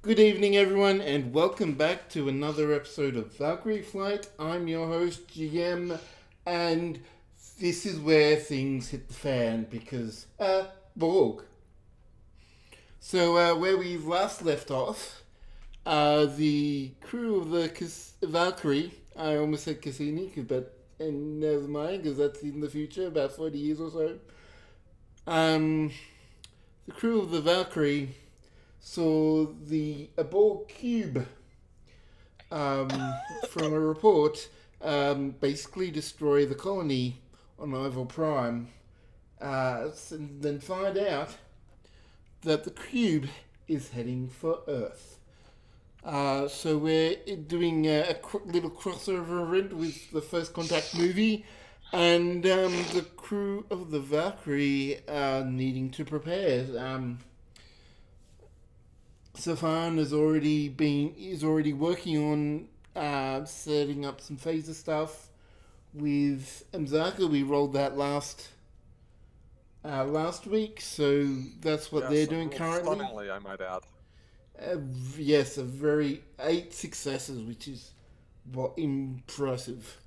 Good evening, everyone, and welcome back to another episode of Valkyrie Flight. I'm your host, GM, and this is where things hit the fan because, Borg. So, where we last left off, the crew of the Valkyrie, I almost said Cassini, and never mind, because that's in the future, about 40 years or so. The crew of the Valkyrie saw a Borg cube from a report basically destroy the colony on Oval Prime, and then find out that the cube is heading for Earth. So we're doing a little crossover event with the First Contact movie, and the crew of the Valkyrie are needing to prepare. Safan is already working on setting up some phaser stuff with Mzaka. We rolled that last week, so that's what they're doing currently. Stunningly, I might add. Yes, 8 successes, which is impressive,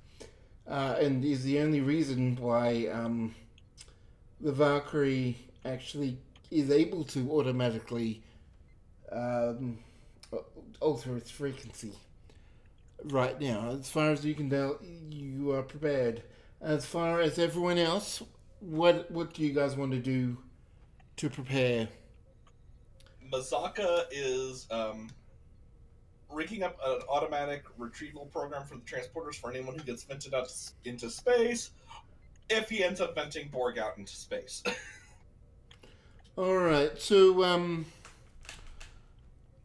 and is the only reason why the Valkyrie actually is able to automatically alter its frequency. Right now, as far as you can tell, you are prepared. As far as everyone else, what do you guys want to do to prepare? Mazaka is rigging up an automatic retrieval program for the transporters for anyone who gets vented out into space, if he ends up venting Borg out into space. Alright, so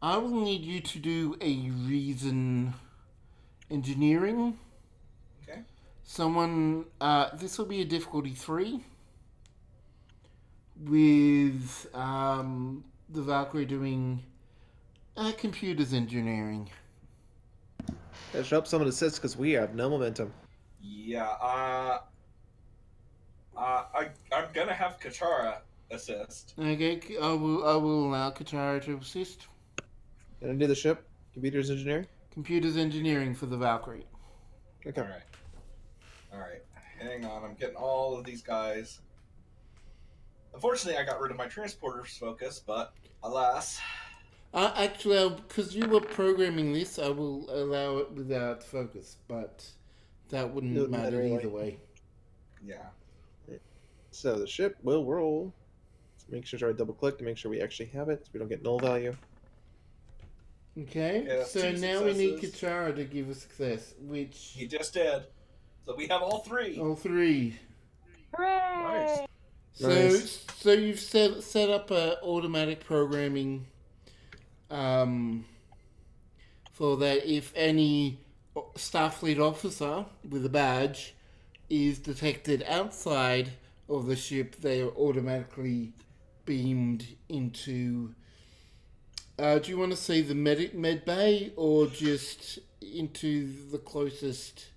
I will need you to do a reason engineering. Okay. This will be a difficulty 3 with the Valkyrie doing computers engineering. Gotta show up someone assists because we have no momentum. Yeah, I'm gonna have Katara assist. Okay, I will allow Katara to assist. Gonna do the ship. Computers engineering. Computers engineering for the Valkyrie. Okay. Alright. Hang on, I'm getting all of these guys. Unfortunately, I got rid of my transporter's focus, but alas. Actually, because you were programming this, I will allow it without focus, but that wouldn't matter either way. Yeah. So the ship will roll. Let's make sure to double click to make sure we actually have it so we don't get null value. Okay, Yeah, so 2 now we need successes. Katara to give a success, which... He just did. So we have all 3. All 3. Hooray! Nice. So you've set up a automatic programming for that if any Starfleet officer with a badge is detected outside of the ship, they are automatically beamed into... do you want to say the med bay or just into the closest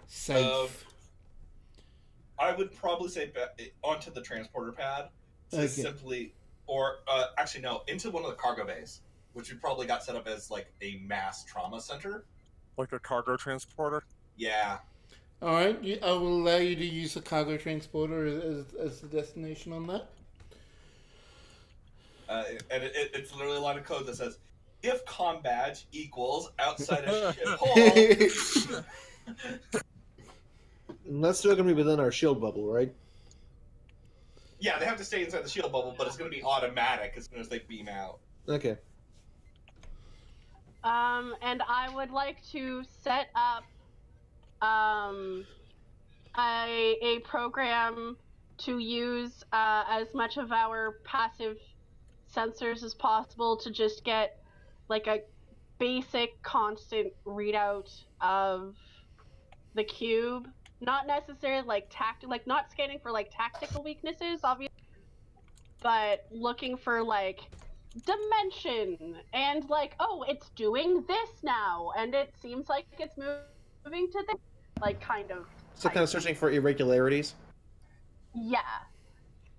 safe? I would probably say onto the transporter pad. Okay. Simply, or actually no, into one of the cargo bays, which we probably got set up as like a mass trauma center. Like a cargo transporter? Yeah. All right, I will allow you to use a cargo transporter as the destination on that. And it's literally a line of code that says, if comm badge equals outside a ship hole. And that's still gonna be within our shield bubble, right? Yeah, they have to stay inside the shield bubble, but it's going to be automatic as soon as they beam out. Okay. And I would like to set up a program to use as much of our passive sensors as possible to just get like a basic constant readout of the cube. Not necessarily like not scanning for like tactical weaknesses, obviously, but looking for like dimension and like, oh, it's doing this now, and it seems like it's moving to this, like kind of. So kind of searching for irregularities. Yeah,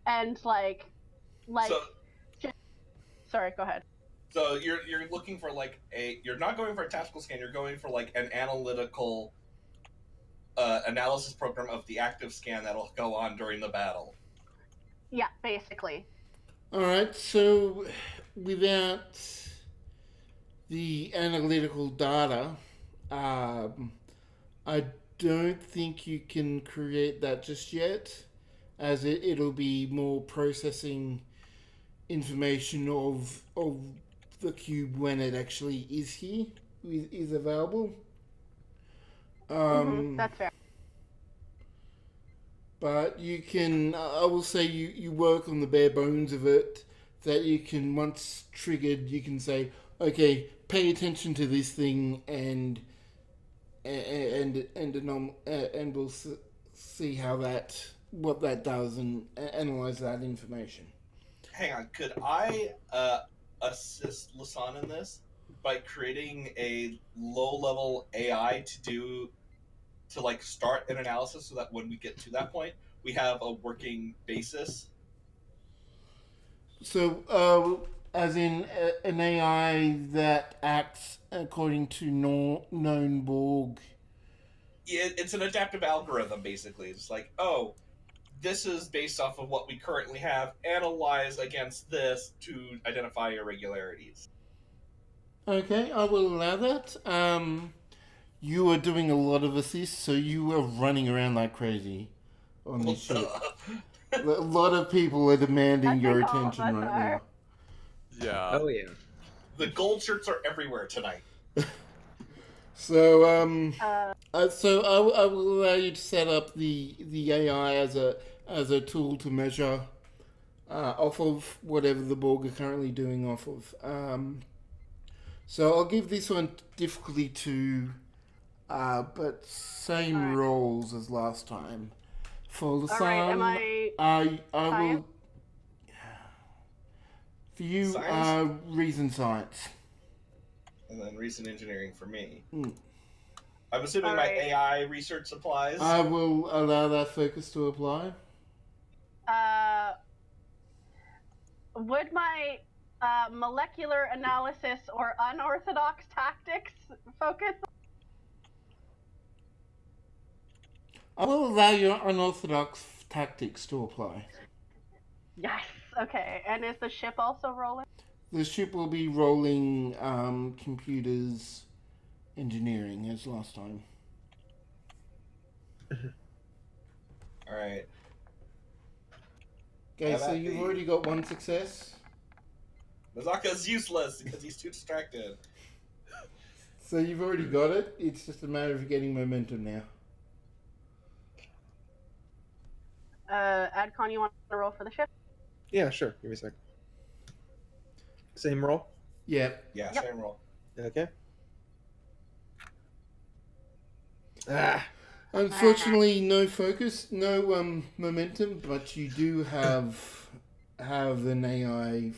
and like So, Sorry, go ahead. So you're looking for like you're not going for a tactical scan. You're going for like an analytical analysis program of the active scan that'll go on during the battle. Yeah, basically. All right. So without the analytical data, I don't think you can create that just yet, as it'll be more processing information of the cube when it actually is here, is available. That's fair. But you can, I will say, you work on the bare bones of it, that you can, once triggered, you can say, okay, pay attention to this thing, and we'll see what that does, and analyze that information. Hang on, could I assist Lasan in this by creating a low-level AI to like start an analysis, so that when we get to that point, we have a working basis? So, as in an AI that acts according to known Borg. It's an adaptive algorithm, basically. It's like, oh, this is based off of what we currently have. Analyze against this to identify irregularities. Okay, I will allow that. You are doing a lot of assist, so you are running around like crazy on this ship. A lot of people are demanding your attention right now. Yeah. Oh yeah. The gold shirts are everywhere tonight. So, so I will allow you to set up the AI as a tool to measure off of whatever the Borg are currently doing off of. So I'll give this one difficulty 2, but same roles as last time. For the Alright, am I will. For you, Science? reason science. And then recent engineering for me. Mm. I'm assuming my Alright. AI research supplies. I will allow that focus to apply. Would my molecular analysis or unorthodox tactics focus? I will allow your unorthodox tactics to apply. Yes. Okay. And is the ship also rolling? The ship will be rolling computers engineering as last time. All right. Okay, How so about you've the- already got one success. Mazaka's useless because he's too distracted. So you've already got it. It's just a matter of getting momentum now. Adcon, you want to roll for the ship? Yeah, sure. Give me a sec. Same roll. Yeah. Yeah, Yep. same roll. Okay. Ah. Unfortunately, no focus, no momentum, but you do have an AI,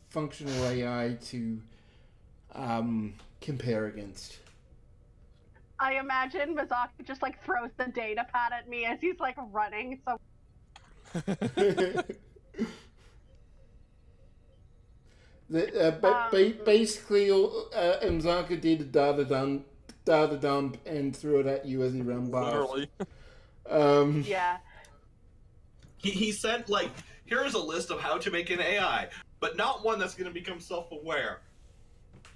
functional AI to compare against. I imagine Mazaka just like throws the data pad at me as he's like running. So Basically, Mzaka did a data dump and threw it at you as he ran past. Literally. yeah. He sent like, here's a list of how to make an AI, but not one that's going to become self-aware.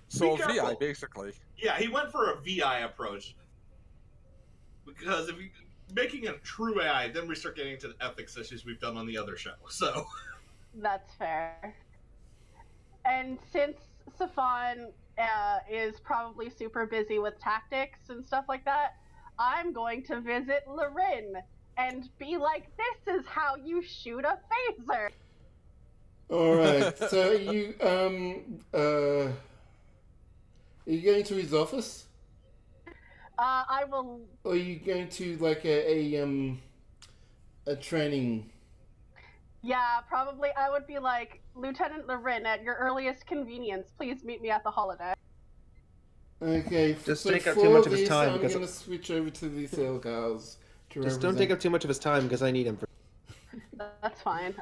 So Be VI, careful. basically. Yeah, he went for a VI approach. Because if you making a true AI, then we start getting into the ethics issues we've done on the other show. So That's fair. And since Safan is probably super busy with tactics and stuff like that, I'm going to visit Lorin and be like, this is how you shoot a phaser. Alright, so are you going to his office? I will. Or are you going to like a training? Yeah, probably. I would be like, Lieutenant Lorin, at your earliest convenience, please meet me at the holiday. Okay, Just so take up for too much of his this, time I'm because- going to switch over to the cell cars. Just don't take up too much of his time because I need him for. That's fine.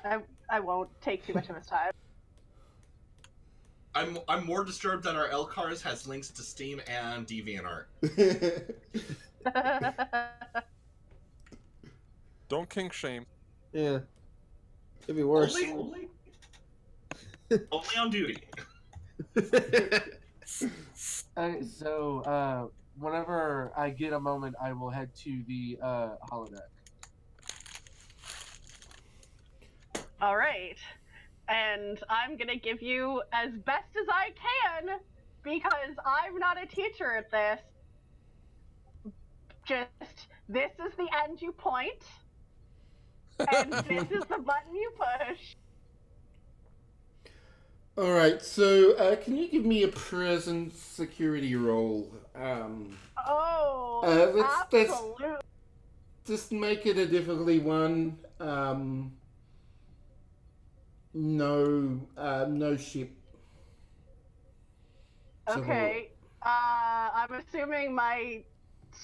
I won't take too much of his time. I'm more disturbed that our LCARS has links to Steam and DeviantArt. Don't kink shame. Yeah. Could be worse. Only on duty. So, whenever I get a moment, I will head to the holodeck. All right. And I'm going to give you as best as I can because I'm not a teacher at this. Just, this is the end you point, and this is the button you push. All right, so can you give me a present security roll? Let's Absolutely. just make it a difficulty one. No ship. Okay. I'm assuming my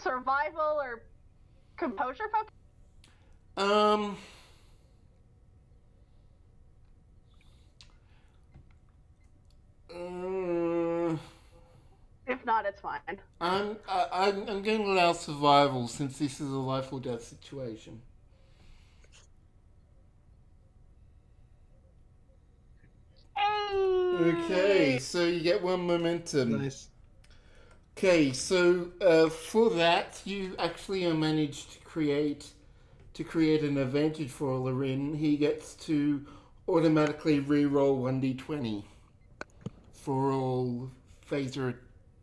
survival or composure focus? If not, it's fine. I'm going to allow survival since this is a life or death situation. Okay, so you get one momentum. Nice. Okay, so for that, you actually managed to create an advantage for Lorin. He gets to automatically re-roll 1d20 for all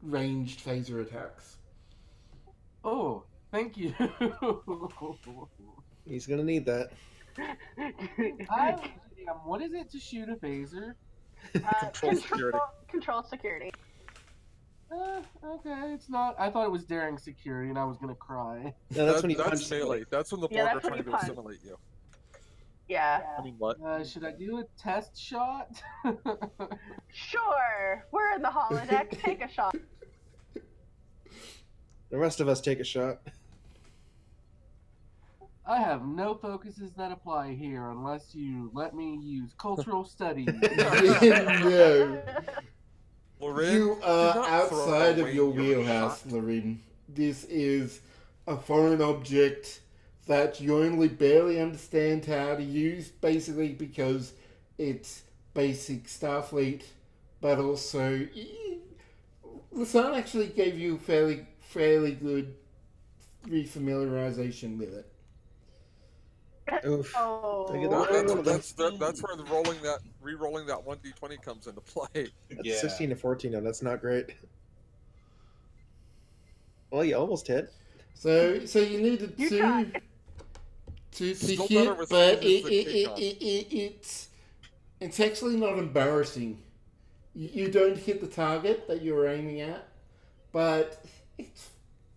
ranged phaser attacks. Oh, thank you. He's gonna need that. What is it to shoot a phaser? Control security. Okay, it's not. I thought it was daring security, and I was gonna cry. No, that's when you punch That's melee. That's when the Yeah, Borg are that's when trying you to punch. assimilate you. Yeah. I mean, what? Should I do a test shot? Sure. We're in the holodeck. Take a shot. The rest of us take a shot. I have no focuses that apply here unless you let me use cultural studies. No. Lorin, You do are not outside throw of away your wheelhouse, shot. Lorin. This is a foreign object that you only barely understand how to use, basically because it's basic Starfleet, but also Lasan actually gave you fairly good refamiliarization with it. Oof. Oh. I get that. That's where re-rolling that 1d20 comes into play. That's 16 to 14 now. That's not great. Well, you almost hit. So you needed You two tried. to Still better hit, with but phasers than kick-offs. it's actually not embarrassing. You don't hit the target that you're aiming at, but it's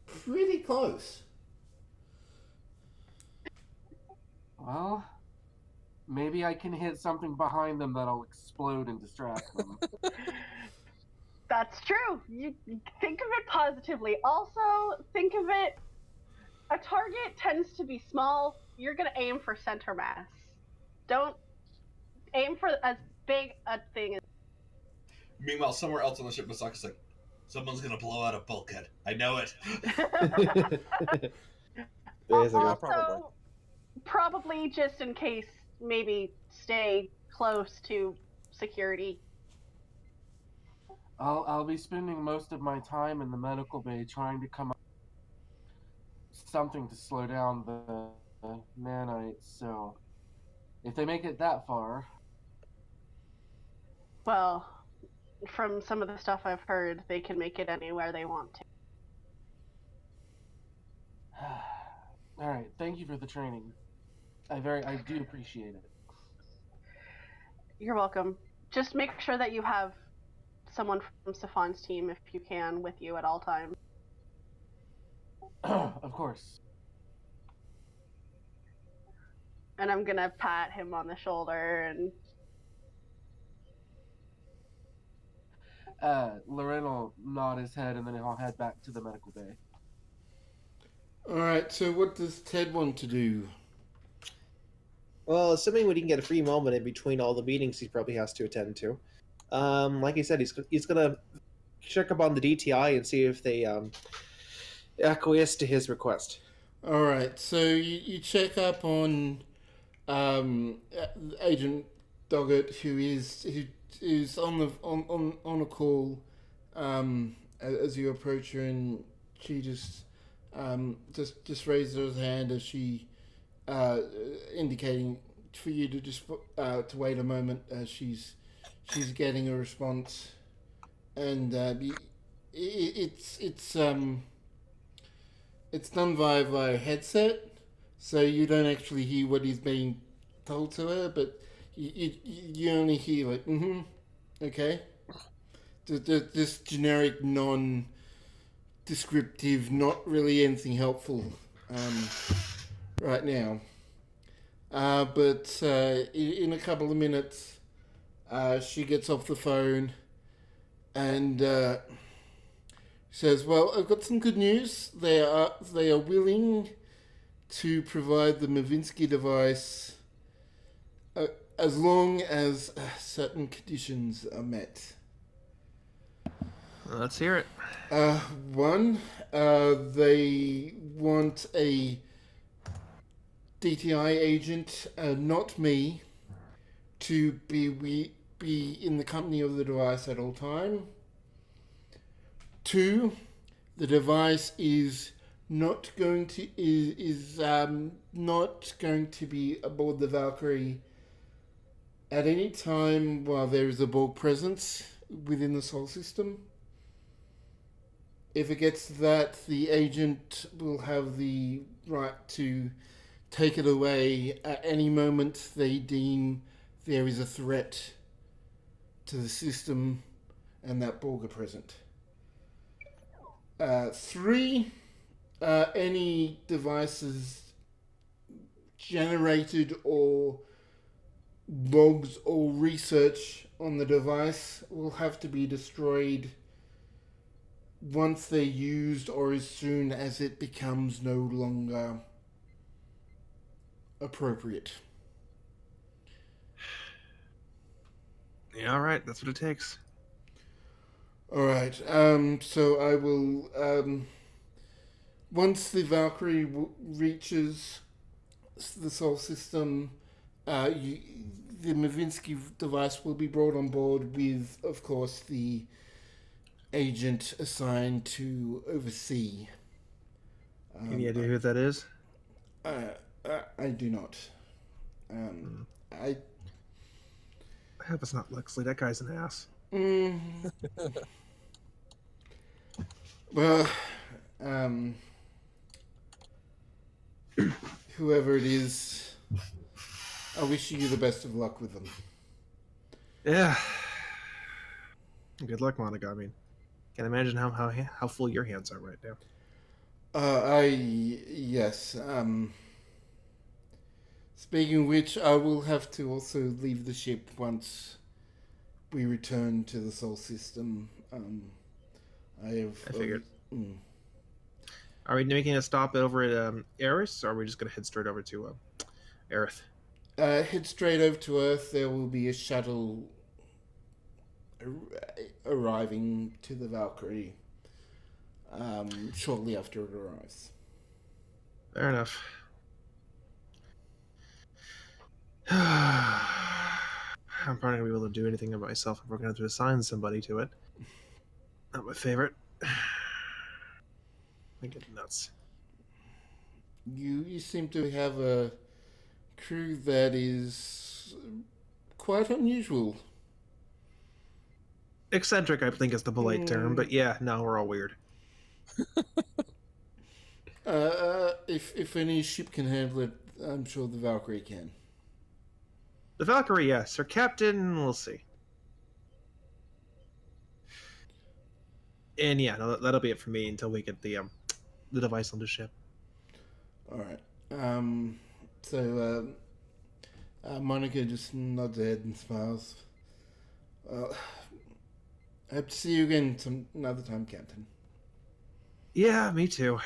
pretty close. Well, maybe I can hit something behind them that'll explode and distract them. That's true. You think of it positively. Also, think of it. A target tends to be small. You're gonna aim for center mass. Don't aim for as big a thing as. Meanwhile, somewhere else on the ship, Masaka's like, someone's gonna blow out a bulkhead. I know it. Basically. Also, probably just in case, maybe stay close to security. I'll be spending most of my time in the medical bay trying to come up with something to slow down the nanites. So, if they make it that far, Well, from some of the stuff I've heard, they can make it anywhere they want to. all right. Thank you for the training. I do appreciate it. You're welcome. Just make sure that you have someone from Stefan's team, if you can, with you at all times. Of course. And I'm gonna pat him on the shoulder and Loren will nod his head and then he'll head back to the medical bay. Alright, so what does Ted want to do? Well, assuming we can get a free moment in between all the meetings he probably has to attend to. Like I said, he's gonna check up on the DTI and see if they acquiesce to his request. All right. So you check up on Agent Doggett, who's on a call as you approach her, and she just raises her hand as she indicating for you to just to wait a moment as she's getting a response, and it's done via headset, so you don't actually hear what is being told to her, but you only hear like okay, this generic non-descriptive, not really anything helpful right now. But in a couple of minutes, she gets off the phone and says, "Well, I've got some good news. They are willing to provide the Mavinsky device as long as certain conditions are met." Let's hear it. One, they want a DTI agent, not me, to be in the company of the device at all time. Two, the device is not going to not going to be aboard the Valkyrie at any time while there is a Borg presence within the Sol system. If it gets to that, the agent will have the right to take it away at any moment they deem there is a threat to the system and that Borg are present. Three, any devices generated or logs or research on the device will have to be destroyed once they're used or as soon as it becomes no longer appropriate. Yeah, all right. That's what it takes. All right. So I will. Once the Valkyrie reaches the Sol system, the Mavinsky device will be brought on board with, of course, the agent assigned to oversee. Any idea who that is? I do not. I hope it's not Lexley. That guy's an ass. Well, whoever it is, I wish you the best of luck with them. Yeah. Good luck, Monica. I mean, can't imagine how full your hands are right now. Yes. Speaking of which, I will have to also leave the ship once we return to the Sol system. I figured. Are we making a stop over at Eris, or are we just going to head straight over to Aerith? Head straight over to Earth. There will be a shuttle arriving to the Valkyrie shortly after it arrives. Fair enough. I'm probably not going to be able to do anything of myself if we're going to have to assign somebody to it. Not my favorite. I get nuts. You seem to have a crew that is quite unusual. Eccentric, I think, is the polite term, but yeah, no, we're all weird. If any ship can handle it, I'm sure the Valkyrie can. The Valkyrie, yes. Her captain, we'll see. And yeah, no, that'll be it for me until we get the device on the ship. All right. Monica just nods her head and smiles. Well, I hope to see you again another time, Captain. Yeah, me too.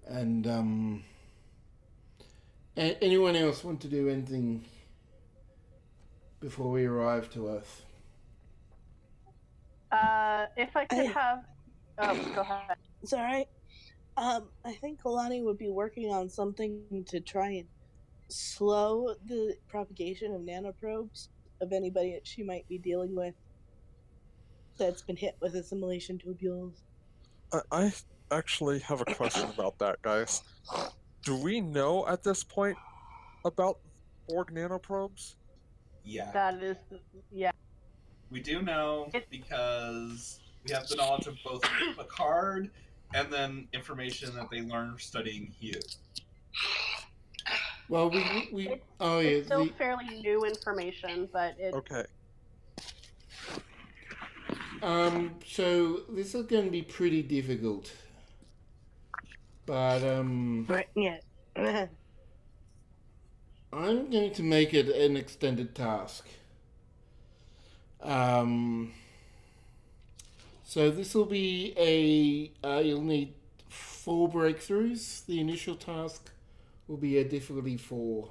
And anyone else want to do anything? before we arrive to Earth. If I could have... Oh, go ahead. It's alright. I think Kalani would be working on something to try and slow the propagation of nanoprobes of anybody that she might be dealing with that's been hit with assimilation tubules. I actually have a question about that, guys. Do we know at this point about Borg nanoprobes? Yeah. That is... Yeah. We do know because we have the knowledge of both Picard and then information that they learned studying Hugh. Well, It's still fairly new information, but it... Okay. So this is going to be pretty difficult. But, Right, yeah. I'm going to make it an extended task. So this will be you'll need 4 breakthroughs. The initial task will be a difficulty 4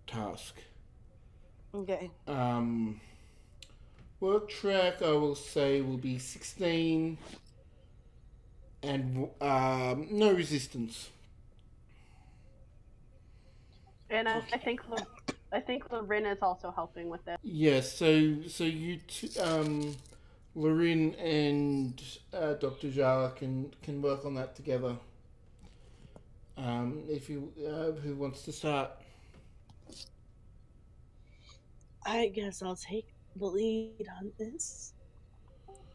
task. Okay. Work track, I will say, will be 16 and no resistance. And I think Lorin is also helping with it. Yes, so you Lorin and Dr. Jala can work on that together. If you who wants to start? I guess I'll take the lead on this.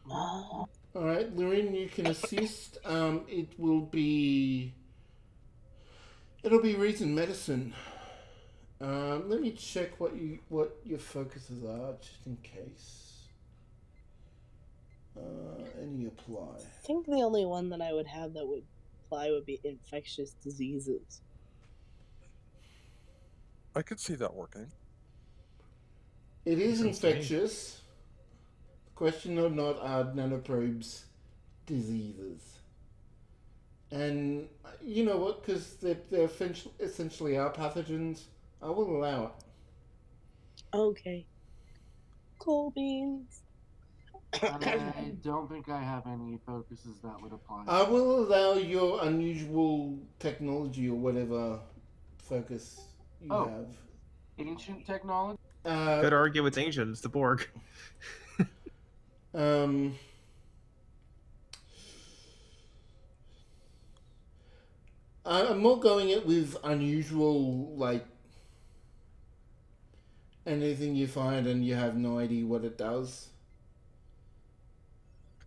All right, Lorin, you can assist. It'll be reason medicine. Let me check what your focuses are, just in case. Any apply? I think the only one that I would have that would apply would be infectious diseases. I could see that working. It is infectious. Question or not, are nanoprobes diseases? And you know what? Because they're essentially are pathogens. I will allow it. Okay. Cool beans. I don't think I have any focuses that would apply. I will allow your unusual technology or whatever focus you have. Ancient technology? Could argue it's ancient. It's the Borg. I'm more going it with unusual, like anything you find and you have no idea what it does.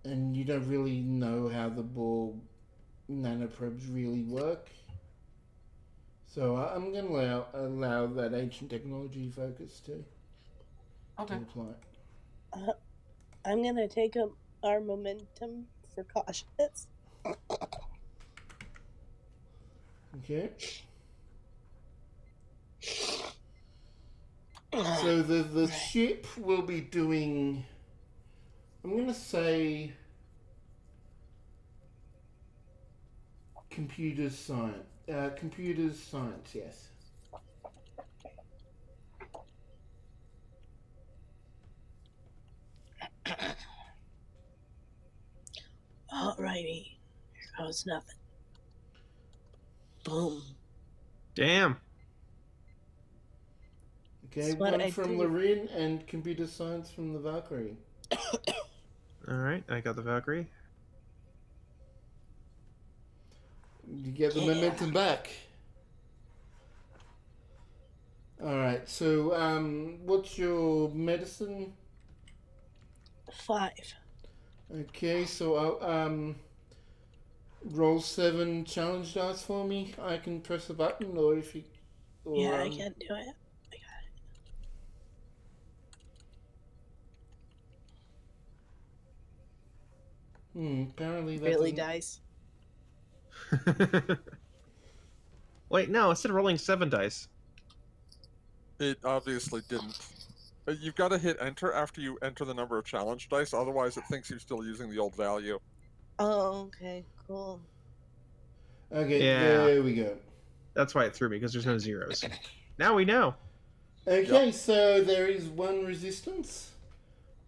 And you don't really know how the Borg nanoprobes really work. So I'm going to allow that ancient technology focus to apply. I'm going to take our momentum for cautious. Okay. So the ship will be doing, I'm going to say, computers science, yes. Alrighty. Here goes nothing. Boom. Damn. Okay, That's what one I from do. Lorin and computer science from the Valkyrie. All right, I got the Valkyrie. You get the momentum back. Alright, so what's your medicine? 5. Okay, so I'll roll 7 challenge dice for me. I can press a button, or if you... Or, Yeah, I can do it. I got it. Apparently that Really, doesn't- dice? Wait, no, instead of rolling 7 dice. It obviously didn't. You've got to hit enter after you enter the number of challenge dice, otherwise it thinks you're still using the old value. Oh, okay, cool. Okay, Yeah. there we go. That's why it threw me, because there's no zeros. Now we know. Okay, so there is 1 resistance.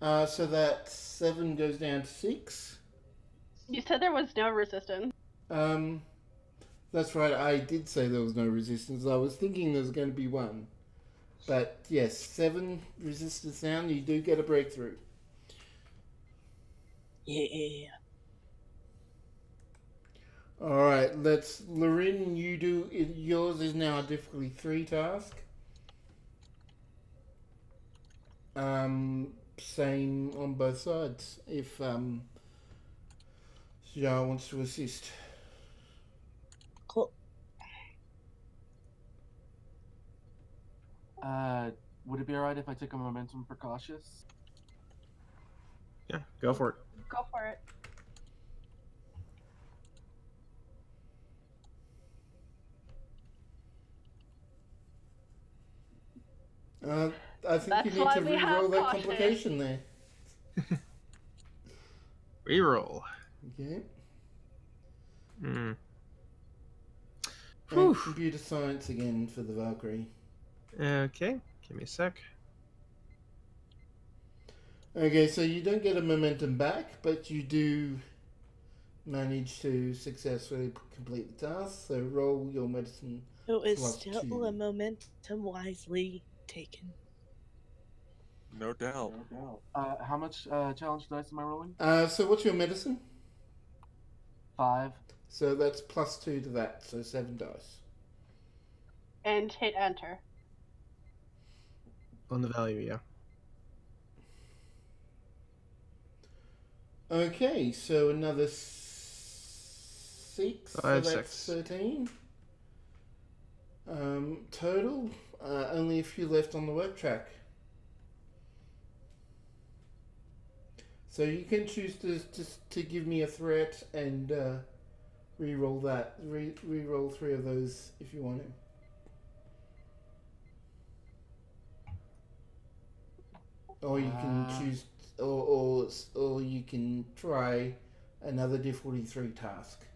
So that 7 goes down to 6. You said there was no resistance. That's right, I did say there was no resistance. I was thinking there was going to be 1. But yes, 7 resistance down, you do get a breakthrough. Yeah. Alright, let's... Lorin, you do... Yours is now a difficulty 3 task. Same on both sides, if Jar wants to assist. Cool. Would it be alright if I took a momentum for cautious? Yeah, go for it. Go for it. I think you That's need why to we have re-roll that cautious. complication there. Reroll. Okay. Hmm. And computer science again for the Valkyrie. Okay, give me a sec. Okay, so you don't get a momentum back, but you do manage to successfully complete the task. So roll your medicine. It was Plus still 2. a momentum wisely taken. No doubt. How much challenge dice am I rolling? So what's your medicine? 5. So that's plus 2 to that, so 7 dice. And hit enter. On the value, yeah. Okay, so another 6. So 5, that's 6. 13. Total, only a few left on the work track. So you can choose to give me a threat and re-roll that. Re-roll 3 of those if you want to. Or you can choose, or you can try another difficulty 3 task.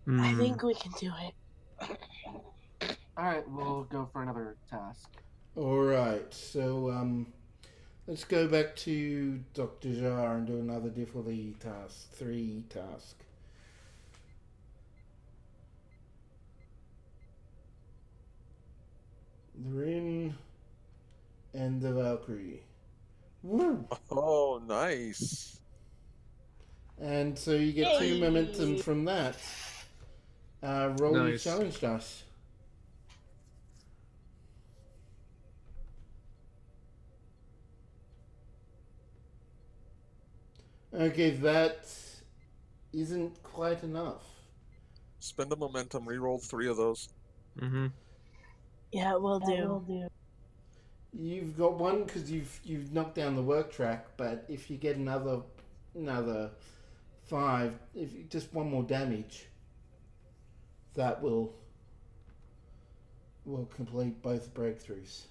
I think we can do it. Alright, we'll go for another task. Alright, so let's go back to Dr. Jar and do another difficulty task, 3 task. The Rin and the Valkyrie. Woo! Oh, nice. And so you get 2 momentum from that. Roll your Nice. challenge dice. Okay, that isn't quite enough. Spend the momentum, reroll 3 of those. Mm-hmm. Yeah, we'll do. You've got 1 because you've knocked down the work track, but if you get another 5, if just 1 more damage, that will complete both breakthroughs.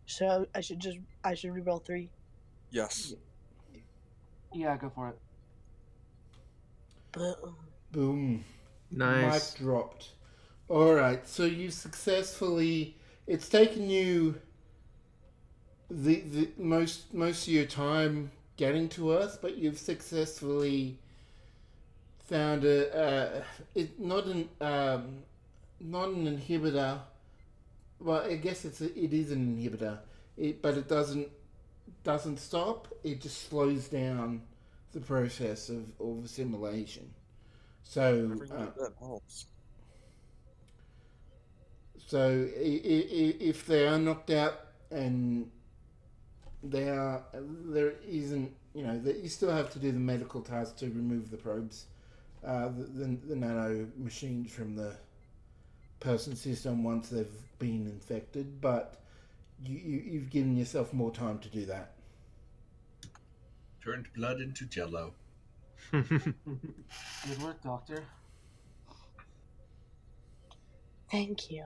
So I should reroll 3. Yes. Yeah, go for it. Boom. Boom. Nice. Mic dropped. Alright, so you successfully... It's taken you the most of your time getting to Earth, but you've successfully found not an inhibitor. Well, I guess it is an inhibitor, but it doesn't stop. It just slows down the process of assimilation. So, That helps. so if they are knocked out and there isn't, you still have to do the medical task to remove the probes, the nano machines from the person's system once they've been infected, but you've given yourself more time to do that. Turned blood into jello. Good work, Doctor. Thank you.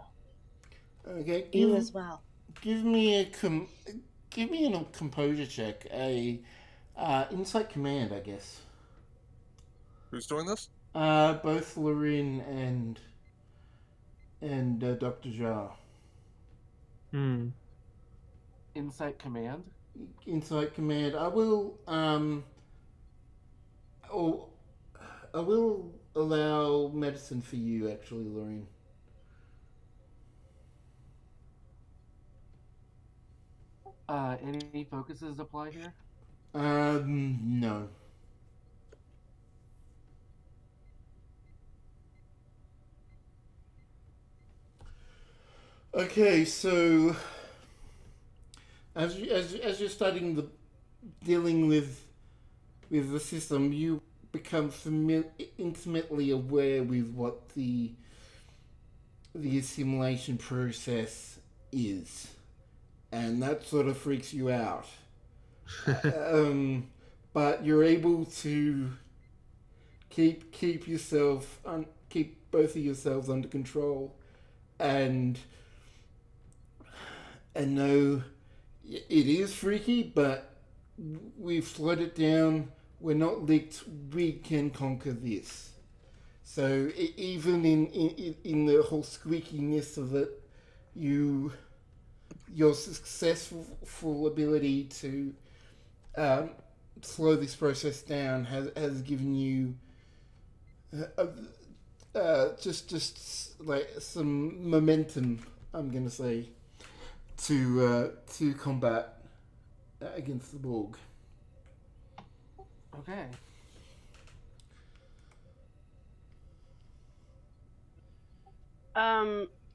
Okay, You as well. Give me a composure check, a insight command, I guess. Who's doing this? Both Lorin and and Dr. Jar. Insight Command? Insight Command. Oh, I will allow medicine for you, actually, Lorraine. Any focuses apply here? No. Okay, so as you're studying dealing with the system, you become intimately aware with what the assimilation process is, and that sort of freaks you out. But you're able to keep both of yourselves under control, and know it is freaky, but we've slowed it down. We're not licked. We can conquer this. So even in the whole squeakiness of it, your successful ability to slow this process down has given you just like some momentum, I'm gonna say, to combat against the Borg. Okay.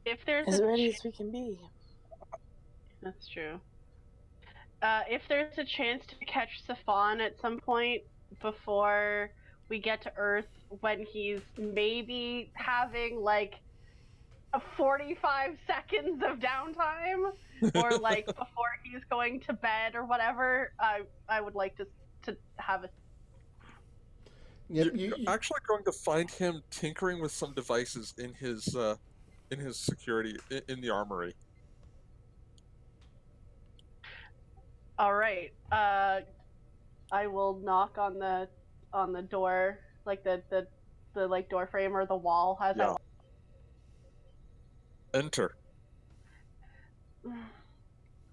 If there's As a ready as we can be. That's true. If there's a chance to catch Safan at some point before we get to Earth, when he's maybe having like a 45 seconds of downtime, or like before he's going to bed or whatever, I would like to have a. Yep, You're actually going to find him tinkering with some devices in his security in the armory. All right. I will knock on the door, like the like door frame or the wall as Yeah. Enter.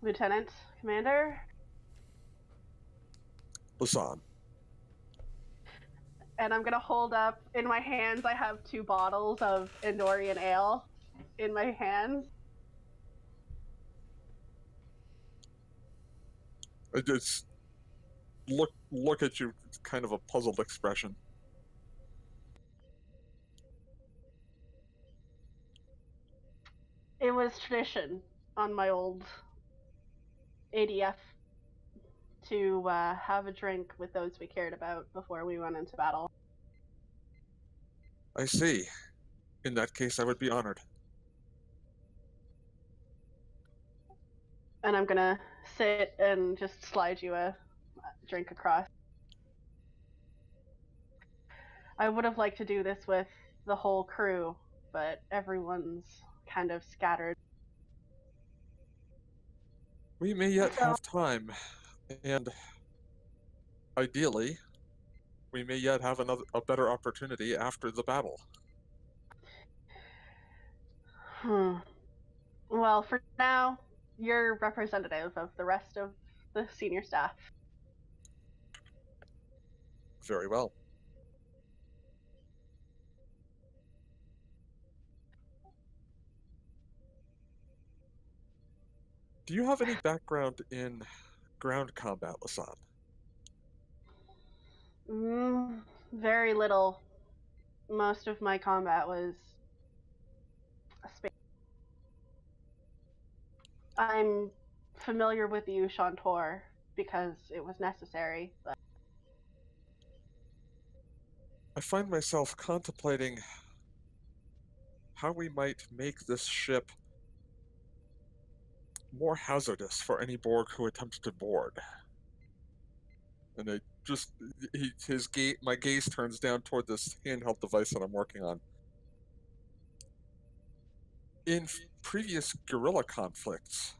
Lieutenant Commander. Lasan. And I'm gonna hold up in my hands. I have 2 bottles of Endorian ale in my hands. I just look at you, kind of a puzzled expression. It was tradition on my old ADF to have a drink with those we cared about before we went into battle. I see. In that case, I would be honored. And I'm gonna sit and just slide you a drink across. I would have liked to do this with the whole crew, but everyone's kind of scattered. We may yet have time, and ideally, we may yet have a better opportunity after the battle. Well, for now, you're representative of the rest of the senior staff. Very well. Do you have any background in ground combat, Lasan? Very little. Most of my combat was space. I'm familiar with the Ushantor because it was necessary, but I find myself contemplating how we might make this ship more hazardous for any Borg who attempts to board. And I just, my gaze turns down toward this handheld device that I'm working on. In previous guerrilla conflicts,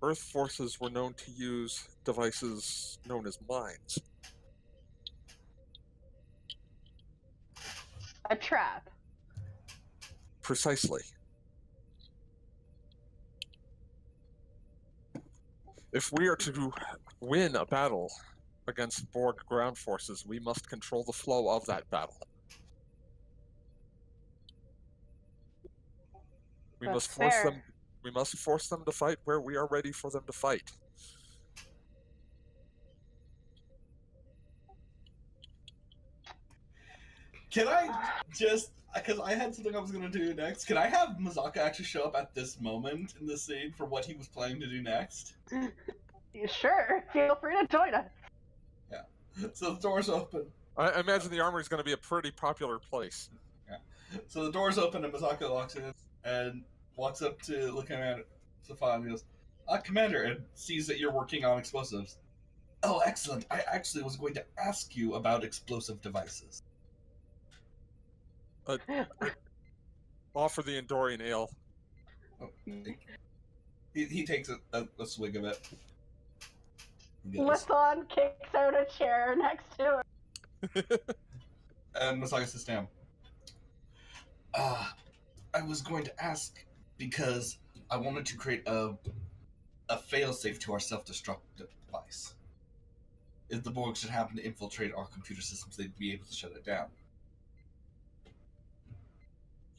Earth forces were known to use devices known as mines. a trap. Precisely. If we are to win a battle against Borg ground forces, we must control the flow of that battle. We That's must force fair. them. We must force them to fight where we are ready for them to fight. Can I just, because I had something I was going to do next, can I have Mazaka actually show up at this moment in the scene for what he was planning to do next? Sure, feel free to join us. Yeah. So the door's open. I imagine the armory is going to be a pretty popular place. So the door's open and Mazaka walks in and walks up to looking at Safan and goes, Commander, and sees that you're working on explosives. Oh, excellent. I actually was going to ask you about explosive devices. Offer the Endorian ale. Oh, he takes a swig of it. Lathan kicks out a chair next to her. And Masaka sits down. I was going to ask because I wanted to create a failsafe to our self-destruct device. If the Borg should happen to infiltrate our computer systems, they'd be able to shut it down.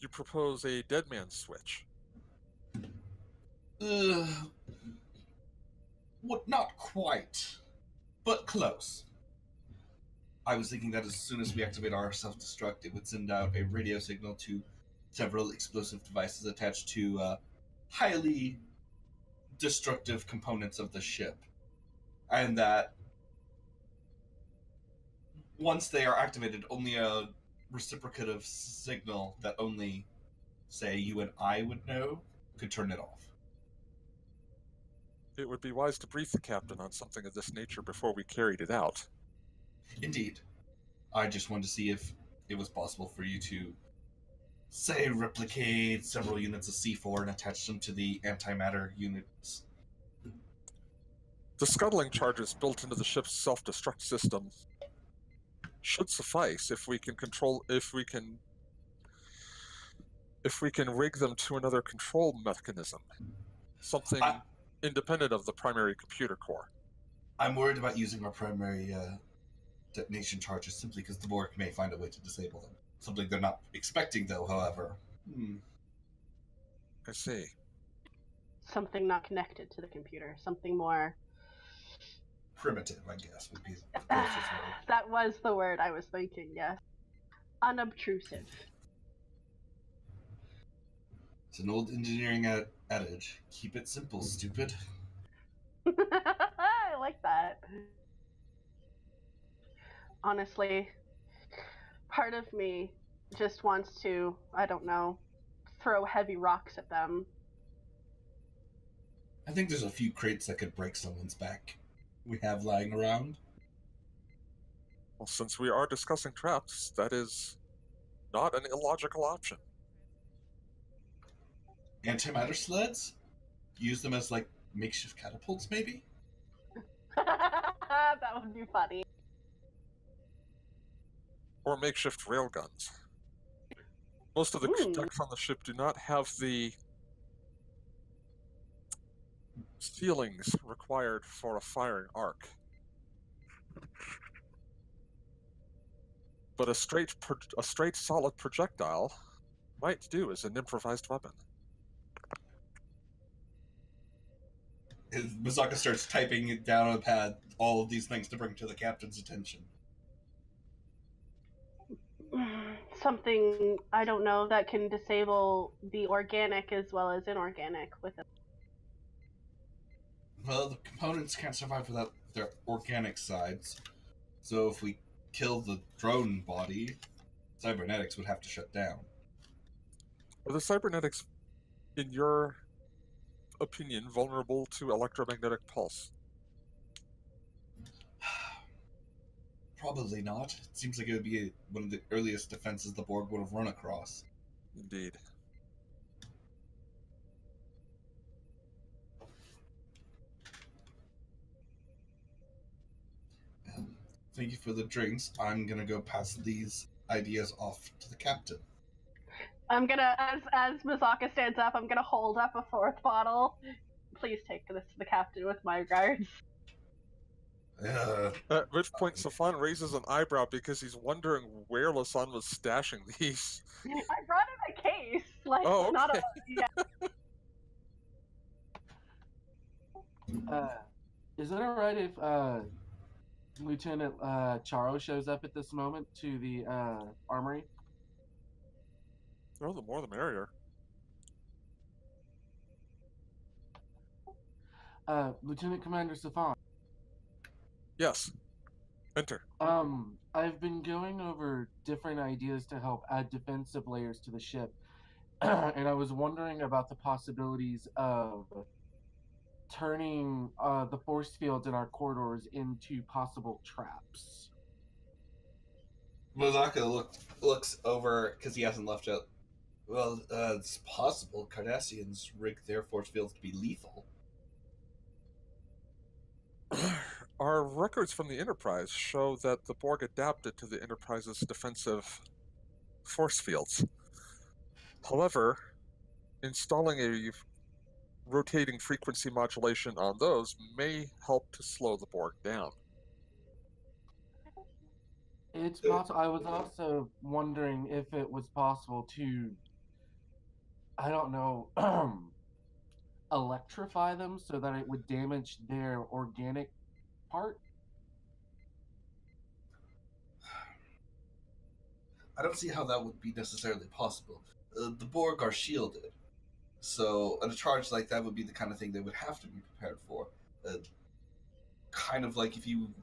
You propose a dead man switch. What? Not quite, but close. I was thinking that as soon as we activate our self-destruct, it would send out a radio signal to several explosive devices attached to highly destructive components of the ship. And that once they are activated, only a reciprocative signal that only, say, you and I would know could turn it off. It would be wise to brief the captain on something of this nature before we carried it out. Indeed. I just wanted to see if it was possible for you to, say, replicate several units of C4 and attach them to the antimatter units. The scuttling charges built into the ship's self-destruct system should suffice if we can rig them to another control mechanism. Something independent of the primary computer core. I'm worried about using our primary detonation charges simply because the Borg may find a way to disable them. Something they're not expecting, though, however. I see. Something not connected to the computer. Something more... primitive, I guess, would be the closest word. That was the word I was thinking, yes. Unobtrusive. It's an old engineering adage. Keep it simple, stupid. I like that. Honestly, part of me just wants to, I don't know, throw heavy rocks at them. I think there's a few crates that could break someone's back we have lying around. Well, since we are discussing traps, that is not an illogical option. Antimatter sleds? Use them as, like, makeshift catapults, maybe? That would be funny. Or makeshift railguns. Most of the decks on the ship do not have the ceilings required for a firing arc. But a straight solid projectile might do as an improvised weapon. Misaka starts typing it down on the pad, all of these things to bring to the captain's attention. Something, I don't know, that can disable the organic as well as inorganic with it. Well, the components can't survive without their organic sides. So if we kill the drone body, cybernetics would have to shut down. Are the cybernetics, in your opinion, vulnerable to electromagnetic pulse? Probably not. It seems like it would be one of the earliest defenses the Borg would have run across. Indeed. Thank you for the drinks. I'm gonna go pass these ideas off to the captain. I'm gonna, as Misaka stands up, I'm gonna hold up a fourth bottle. please take this to the captain with my regards. At which point, Safan raises an eyebrow because he's wondering where Lasan was stashing these. I brought him a case. Like, Oh, not a. okay. Yeah. Is it alright if Lieutenant Charo shows up at this moment to the armory? Oh, the more the merrier. Lieutenant Commander Safan. Yes. Enter. I've been going over different ideas to help add defensive layers to the ship, and I was wondering about the possibilities of turning the force fields in our corridors into possible traps. Mozaka looks over because he hasn't left yet. Well, it's possible Cardassians rig their force fields to be lethal. Our records from the Enterprise show that the Borg adapted to the Enterprise's defensive force fields. However, installing a rotating frequency modulation on those may help to slow the Borg down. It's possible. I was also wondering if it was possible to, I don't know, electrify them so that it would damage their organic part. I don't see how that would be necessarily possible. The Borg are shielded, so a charge like that would be the kind of thing they would have to be prepared for. Kind of like if you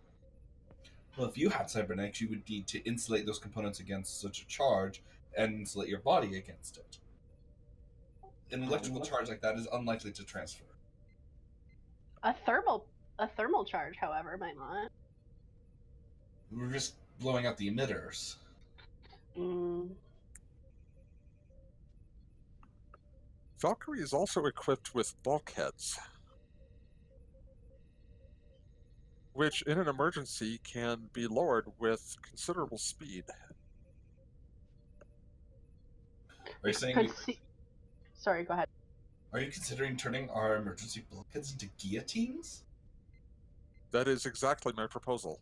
had cybernetics, you would need to insulate those components against such a charge and insulate your body against it. An electrical charge like that is unlikely to transfer. A thermal charge, however, might not. We're just blowing out the emitters. Valkyrie is also equipped with bulkheads, which in an emergency can be lowered with considerable speed. Are you saying? Sorry, go ahead. Are you considering turning our emergency bulkheads into guillotines? That is exactly my proposal.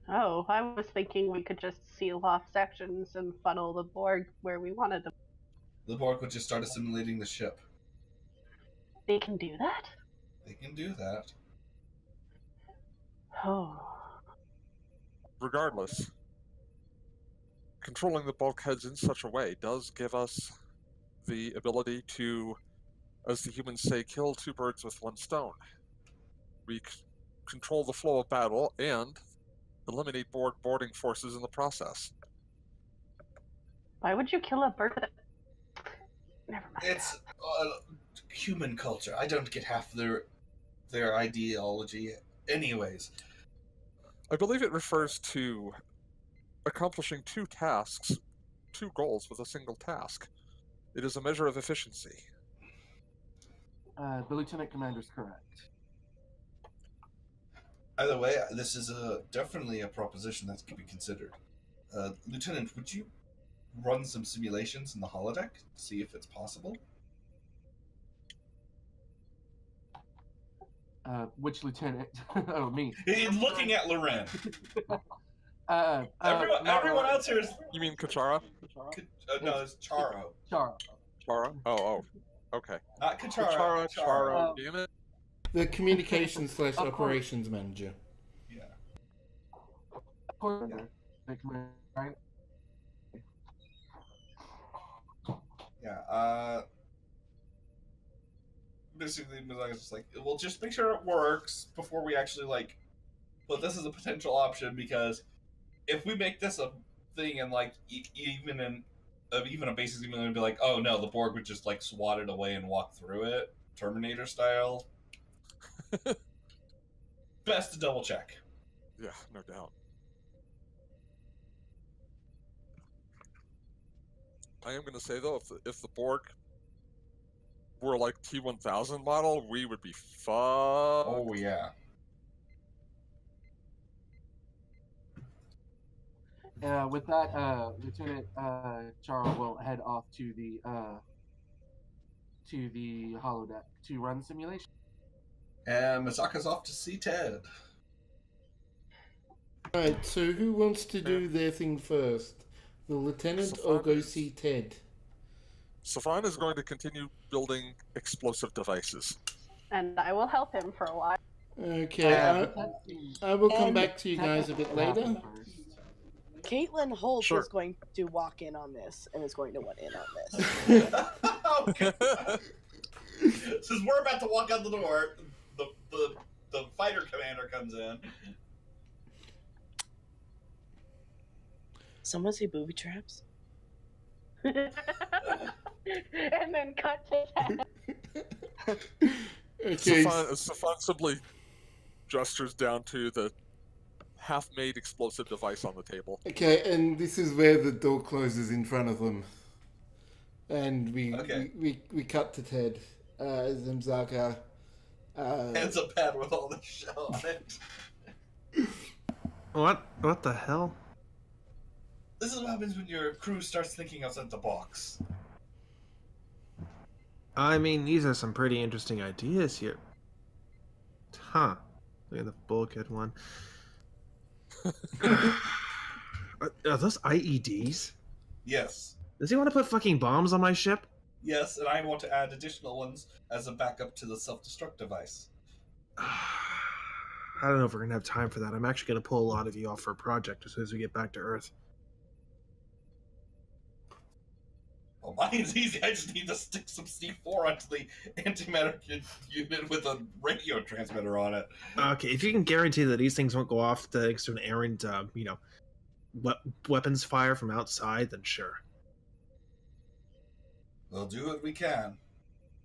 Oh, I was thinking we could just seal off sections and funnel the Borg where we wanted them. The Borg would just start assimilating the ship. They can do that? They can do that. Oh. Regardless, controlling the bulkheads in such a way does give us the ability to, as the humans say, kill two birds with one stone. We control the flow of battle and eliminate Borg boarding forces in the process. Why would you kill a bird with a... Never mind. It's human culture. I don't get half their ideology. Anyways. I believe it refers to accomplishing two goals with a single task. It is a measure of efficiency. The Lieutenant Commander's correct. Either way, this is definitely a proposition that can be considered. Lieutenant, would you run some simulations in the holodeck to see if it's possible? Which lieutenant? Oh, me. Looking at Loren. Everyone else here is... You mean Kachara? No, it's Charo. Chara? Oh. Okay. Not Kachara. Charo. Damn it. The communications / operations manager. Yeah. Of course. Right? Yeah, basically, Mizanga's just like, well, just make sure it works before we actually, put this as a potential option, because if we make this a thing and, even a basis even going to be like, oh, no, the Borg would just, swat it away and walk through it, Terminator style. Best to double check. Yeah, no doubt. I am going to say, though, if the Borg were like T-1000 model, we would be fucked. Oh, yeah. With that, Lieutenant Charo will head off to the to the holodeck to run simulation. And Misaka's off to see Ted. Right, so who wants to do their thing first? The lieutenant or go see Ted? Savan is going to continue building explosive devices. And I will help him for a while. Okay, I will come And back to you guys a bit later. Caitlin Holt Sure. is going to walk in on this and is going to want in on this. Okay. Since we're about to walk out the door, the fighter commander comes in. Someone say booby traps? And then cut to Ted. Okay, Savan simply gestures down to the half-made explosive device on the table. okay, and this is where the door closes in front of them. And we cut to Ted as Mzaka Hands a pad with all the shell on it. What the hell? This is what happens when your crew starts thinking outside the box. I mean, these are some pretty interesting ideas here. Huh. Look at the bulkhead one. Are those IEDs? Yes. Does he want to put fucking bombs on my ship? Yes, and I want to add additional ones as a backup to the self-destruct device. I don't know if we're going to have time for that. I'm actually going to pull a lot of you off for a project as soon as we get back to Earth. Well, mine's easy. I just need to stick some C4 onto the antimatter unit with a radio transmitter on it. Okay, if you can guarantee that these things won't go off thanks to an errant, weapons fire from outside, then sure. We'll do what we can.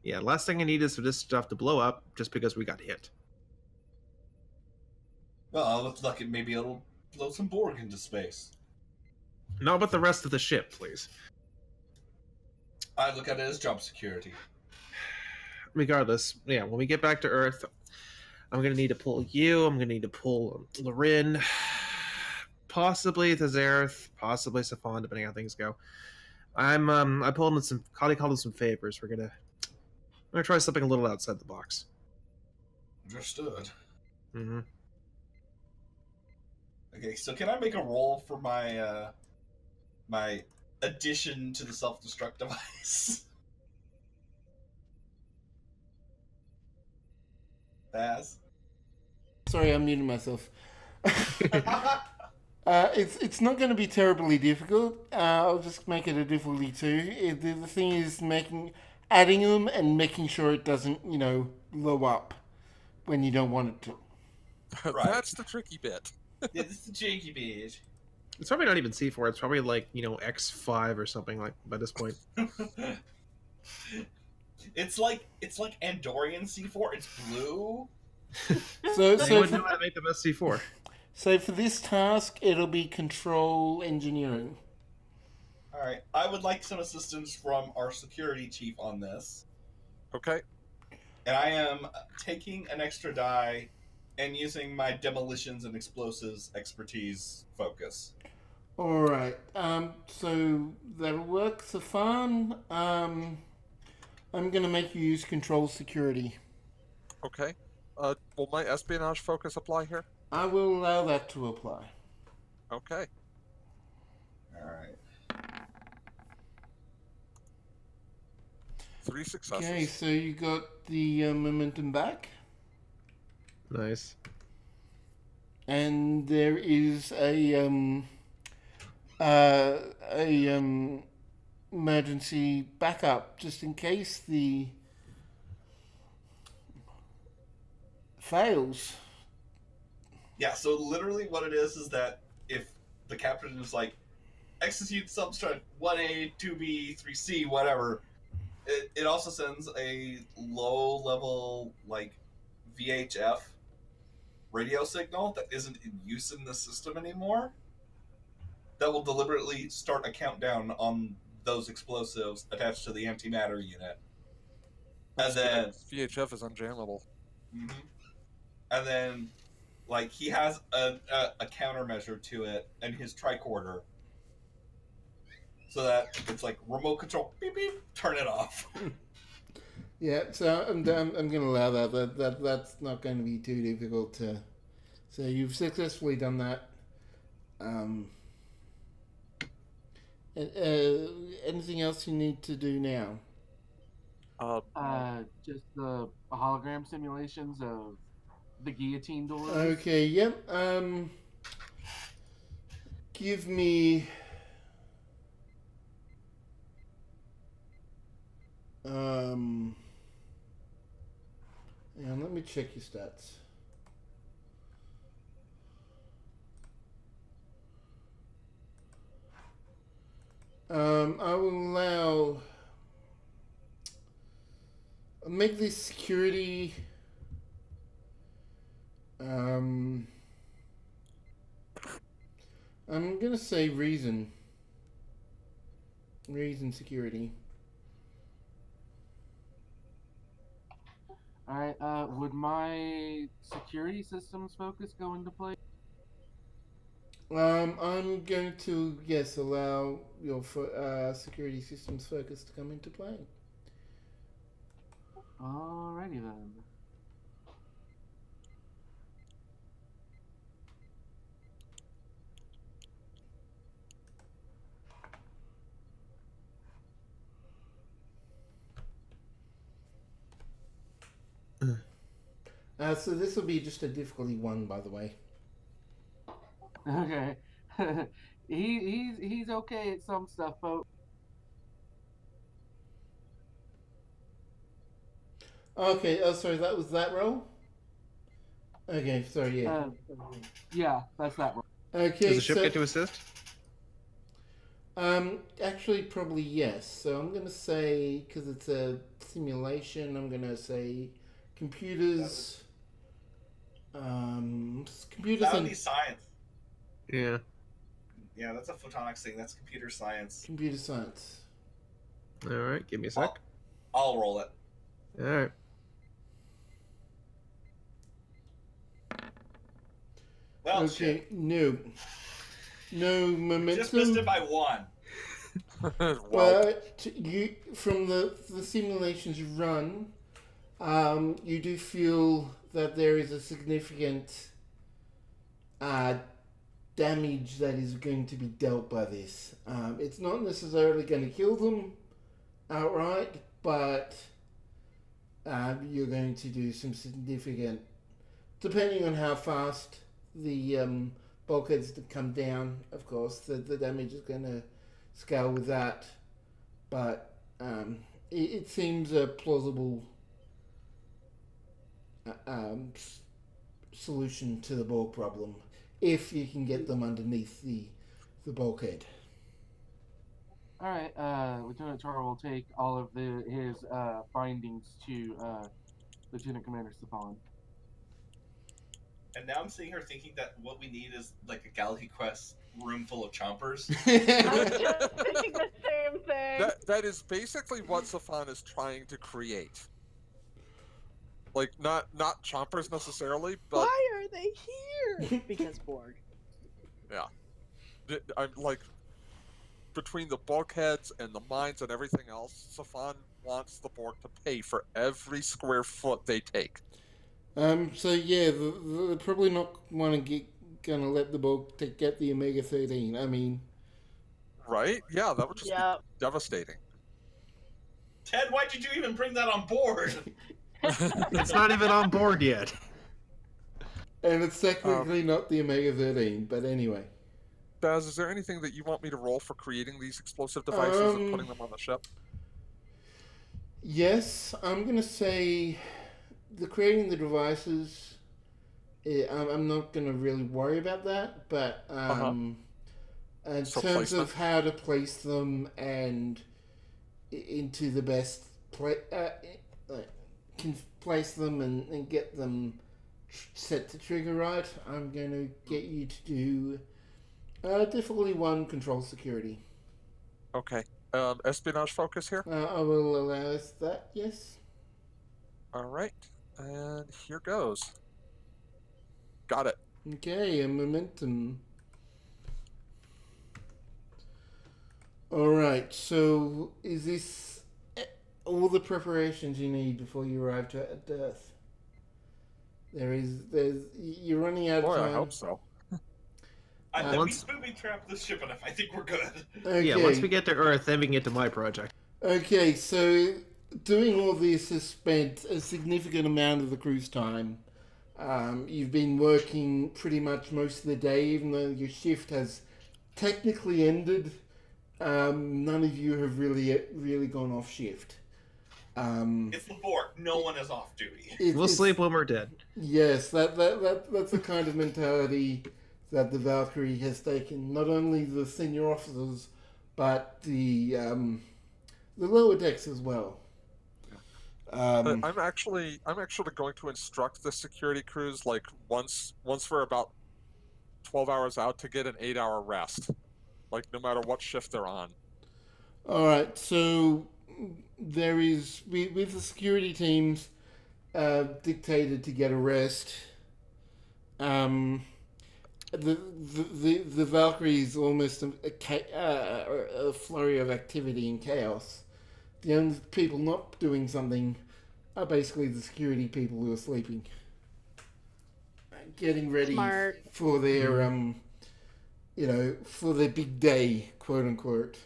Yeah, last thing I need is for this stuff to blow up just because we got hit. Well, with luck, maybe it'll blow some Borg into space. Not with the rest of the ship, please. I look at it as job security. Regardless, yeah, when we get back to Earth, I'm going to need to pull you, I'm going to need to pull Lorin, possibly the Zareth, possibly Savan, depending on how things go. I pulled in some, called in some favors. I'm gonna try something a little outside the box. Understood. Mm-hmm. Okay, so can I make a roll for my my addition to the self-destruct device? Baz? sorry, I'm muting myself. It's not going to be terribly difficult. I'll just make it a difficulty 2. The thing is adding them and making sure it doesn't, blow up when you don't want it to. Right. That's the tricky bit. Yeah, this is the janky bit. It's probably not even C4. It's probably like X5 or something like by this point. It's like Andorian C4. It's blue. So They wouldn't know how to make the best C4. So for this task, it'll be control engineering. All right. I would like some assistance from our security chief on this, Okay. and I am taking an extra die and using my demolitions and explosives expertise focus. All right. So that'll work. Safan, I'm gonna make you use control security. Okay. Will my espionage focus apply here? I will allow that to apply. Okay. All right. 3 successes. Okay, so you got the momentum back, Nice. and there is a emergency backup just in case the fails. Yeah, so literally what it is that if the captain is like, execute substruct 1A, 2B, 3C, whatever, it also sends a low-level, like, VHF radio signal that isn't in use in the system anymore that will deliberately start a countdown on those explosives attached to the antimatter unit. And then... VHF is unjammable. Mm-hmm. And then, like, he has a countermeasure to it in his tricorder. So that it's like remote control, beep beep, turn it off. Yeah, so I'm going to allow that's not going to be too difficult to. So you've successfully done that. Anything else you need to do now? Just the hologram simulations of the guillotine doors. Okay. Yep. Give me. And let me check your stats. I will allow. Make this security. I'm gonna say reason. Reason security. All right. Would my security systems focus go into play? I'm going to allow your security systems focus to come into play. Alrighty then. So this will be just a difficulty 1, by the way. Okay. he's okay at some stuff, folks. Okay. Oh, sorry. That was that roll. Okay. Sorry. Yeah. Yeah, that's that one. Okay. Does the ship so, get to assist? Actually, probably yes. So I'm gonna say, because it's a simulation, I'm gonna say computers. Computers That would and be science. Yeah. Yeah, that's a photonics thing. That's computer science. computer science. All right. Give me a sec. I'll roll it. All right. Well, Okay. shit. No momentum. Just missed it by 1. Well, But you, from the simulations you run, you do feel that there is a significant damage that is going to be dealt by this. It's not necessarily going to kill them outright, but you're going to do some significant, depending on how fast the bulkheads come down, of course, the damage is going to scale with that. But it seems a plausible solution to the Borg problem if you can get them underneath the bulkhead. All right. Lieutenant Char will take all of his findings to Lieutenant Commander Stefan. And now I'm sitting here thinking that what we need is like a Galaxy Quest room full of chompers. I was just thinking the same thing. that is basically what Safan is trying to create. Like, not chompers necessarily, but Why are they here? Because Borg. I'm like, between the bulkheads and the mines and everything else, Safan wants the Borg to pay for every square foot they take. So yeah, they're probably not gonna let the Borg get the Omega-13. I mean, Right? Yeah, that would just Yeah. be devastating. Ted, why did you even bring that on board? It's not even on board yet. and it's technically not the Omega-13, but anyway. Baz, is there anything that you want me to roll for creating these explosive devices and putting them on the ship? Yes, I'm gonna say creating the devices. I'm not gonna really worry about that, but in So terms placement? of how to place them and into the best can place them and get them set to trigger right, I'm gonna get you to do difficulty 1 control security. Okay. Espionage focus here? I will allow us that, yes. Alright. And here goes. Got it. Okay, a momentum. Alright, so is this all the preparations you need before you arrive at Earth. You're running out of Boy, time. I hope so. We Once- booby trapped this ship enough. I think we're good. Okay. Yeah, once we get to Earth, then we can get to my project. Okay, so doing all this has spent a significant amount of the cruise time. You've been working pretty much most of the day, even though your shift has technically ended. None of you have really gone off shift. It's the Borg. No one is off duty. We'll sleep when we're dead. Yes, that's the kind of mentality that the Valkyrie has taken. Not only the senior officers, but the lower decks as well. But I'm actually going to instruct the security crews, like once we're about 12 hours out, to get an 8-hour rest, like no matter what shift they're on. All right, so there is with the security teams dictated to get a rest. The Valkyrie is almost a flurry of activity and chaos. The only people not doing something are basically the security people who are sleeping, getting ready Smart. for their for their big day, quote unquote.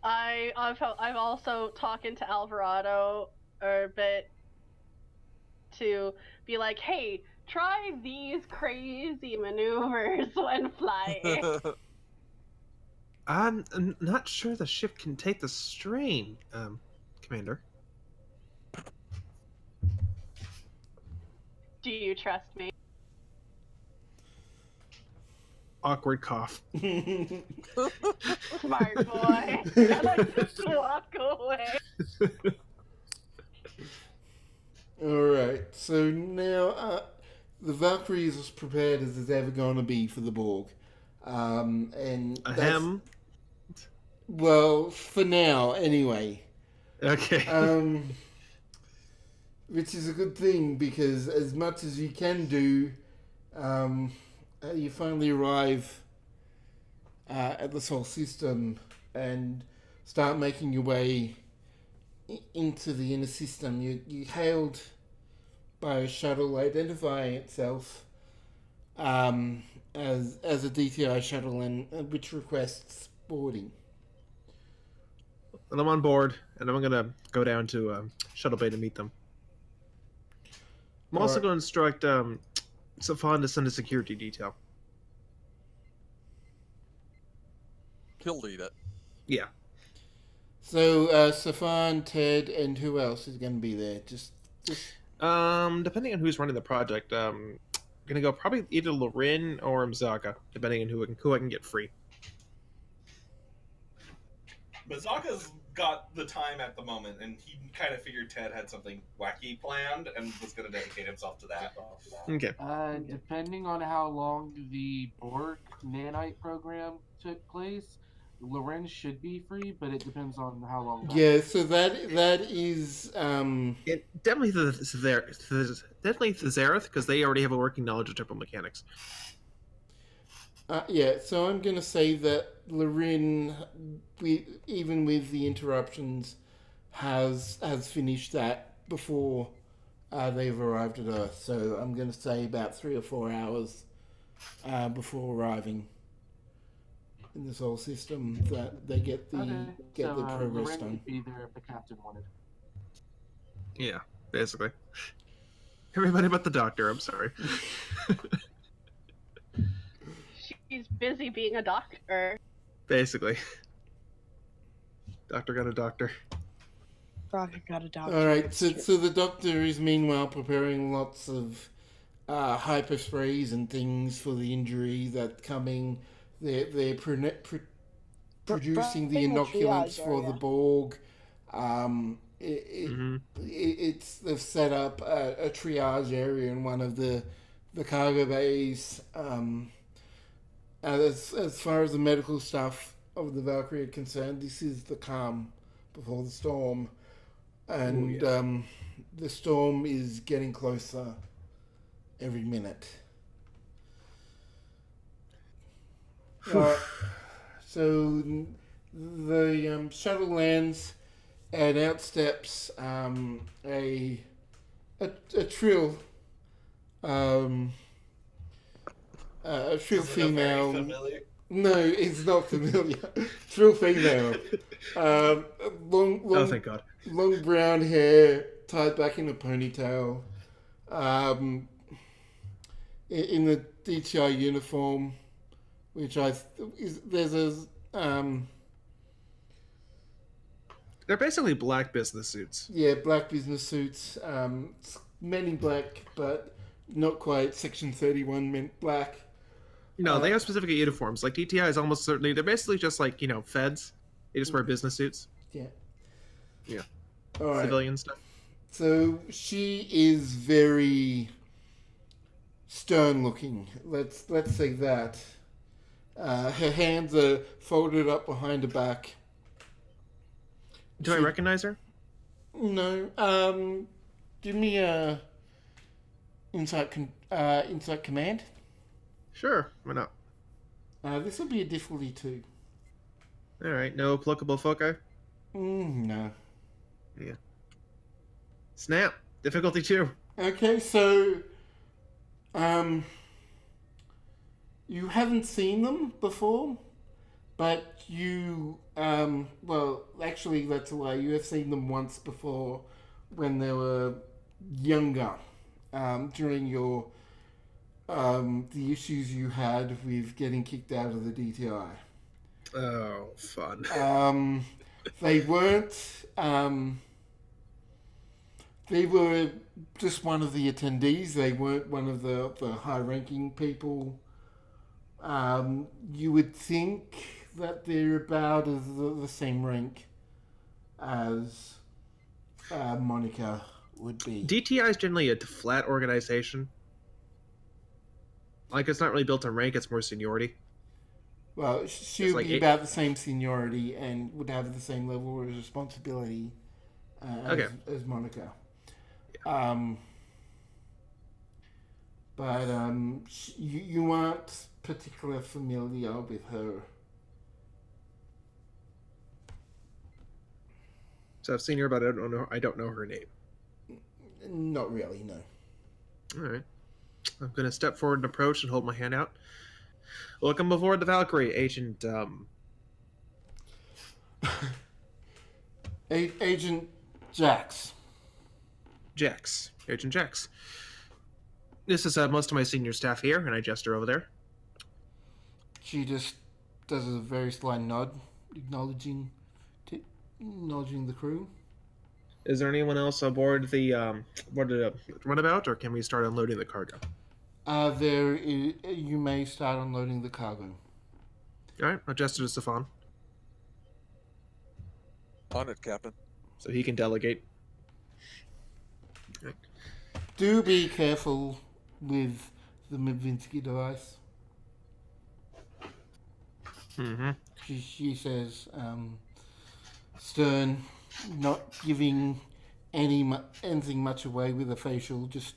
I've also talking to Alvarado a bit to be like, hey, try these crazy maneuvers when flying. I'm not sure the ship can take the strain, Commander. Do you trust me? Awkward cough. Smart boy. I like just walk away. Alright, so now the Valkyrie is as prepared as it's ever going to be for the Borg. And Ahem. well, for now, anyway. Okay. Which is a good thing, because as much as you can do, you finally arrive at the Sol system and start making your way into the inner system. You hailed by a shuttle identifying itself as a DTI shuttle, and which requests boarding. And I'm on board, and I'm gonna go down to Shuttle Bay to meet them. I'm also Alright. going to instruct Safan to send a security detail. He'll lead it. Yeah. So Safan, Ted, and who else is going to be there? Just Depending on who's running the project, gonna go probably either Lorin or Mzaka, depending on who I can get free. Mazaka's got the time at the moment, and he kind of figured Ted had something wacky planned and was going to dedicate himself to that. Okay. Depending on how long the Borg nanite program took place, Loren should be free, but it depends on how long. yeah. So that is Definitely the Zereth, because they already have a working knowledge of triple mechanics. yeah. So I'm going to say that Lorin, even with the interruptions, has finished that before they've arrived at Earth. So I'm going to say about 3 or 4 hours before arriving in this whole system that they get the progress Loren done. would be there if the captain wanted. Yeah, basically. Everybody but the doctor, I'm sorry. She's busy being a doctor. Basically. Doctor got a doctor. Doctor got a doctor. All right, it's so true. the doctor is meanwhile preparing lots of hyper sprays and things for the injury that's coming. They're producing the Bring a inoculants triage for the area. Borg. Mm-hmm. They've set up a triage area in one of the cargo bays. As far as the medical stuff of the Valkyrie are concerned, this is the calm before the storm. And the storm is getting closer every minute. So the shuttle lands and out steps a trill, a trill Is it a very female. familiar? No, it's not familiar. Trill female. Long, Oh, long, thank God. long brown hair tied back in a ponytail. Um, in the DTI uniform, which there's a They're basically black business suits. yeah, black business suits. Men in black, but not quite Section 31 meant black. No, they have specific uniforms. Like DTI is almost certainly they're basically just like feds. They just wear business suits, Yeah. Yeah. All right. civilian stuff. So she is very stern looking. Let's say that. Her hands are folded up behind her back. Do I recognize her? No. Give me a insight command. Sure, why not? This will be a difficulty 2. All right, no applicable foci. No. Yeah. Snap. Difficulty 2. Okay, so you haven't seen them before, but you well, actually that's a lie. You have seen them once before when they were younger, during your the issues you had with getting kicked out of the DTI. Oh, fun. They weren't. They were just one of the attendees. They weren't one of the high-ranking people. You would think that they're about as the same rank as Monica would be. DTI is generally a flat organization. Like, it's not really built on rank, it's more seniority. Well, she would like be about the same seniority and would have the same level of responsibility as Monica. But you aren't particularly familiar with her. So I've seen her, but I don't know her name. Not really, no. All right. I'm going to step forward and approach and hold my hand out. Welcome aboard the Valkyrie, Agent, Agent Jax. Jax. Agent Jax. This is most of my senior staff here, and I gesture over there. She just does a very slight nod, acknowledging the crew. Is there anyone else aboard the runabout, or can we start unloading the cargo? You may start unloading the cargo. All right, I'll gesture to Stefan On it, Captain. so he can delegate. Do be careful with the Mavinsky device. Mm-hmm. She says, stern, not giving anything much away with a facial, just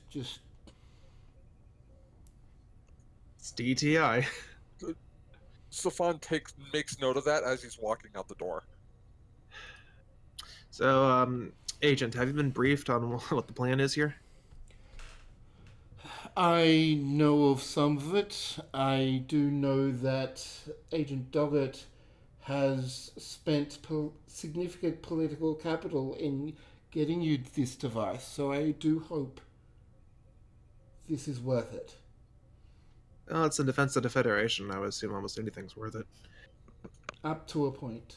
It's DTI. Stefan makes note of that as he's walking out the door. So, Agent, have you been briefed on what the plan is here? I know of some of it. I do know that Agent Doggett has spent significant political capital in getting you this device, so I do hope this is worth it. Well, it's in defense of the Federation. I would assume almost anything's worth it. Up to a point.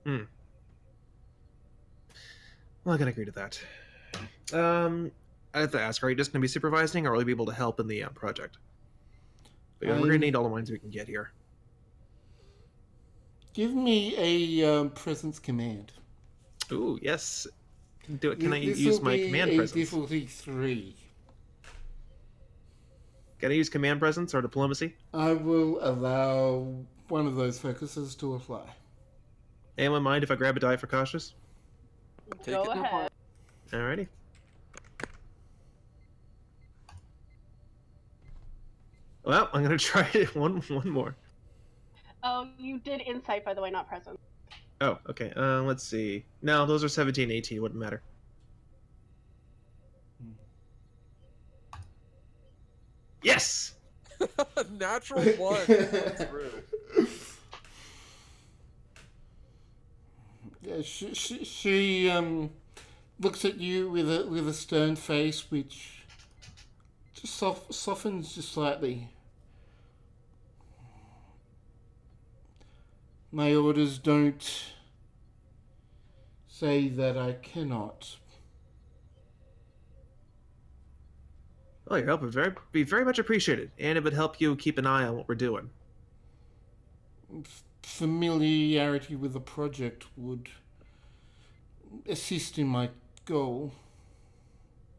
Well, I can agree to that. I have to ask, are you just going to be supervising, or will you be able to help in the project? We're going to need all the lines we can get here. Give me a presence command. Ooh, yes. Do it. Can I This use will my be command a presence? difficulty 3. Can I use command presence or diplomacy? I will allow one of those focuses to apply. Anyone mind if I grab a die for cautious? Go it. ahead. Alrighty. Well, I'm gonna try it one more. Oh, you did insight, by the way, not present. Oh, okay. Let's see. No, those are 17, 18. Wouldn't matter. Yes. Natural one through. Yeah, she looks at you with a stern face, which just softens just slightly. My orders don't say that I cannot. Well, your help would be very much appreciated, and it would help you keep an eye on what we're doing. Familiarity with the project would assist in my goal.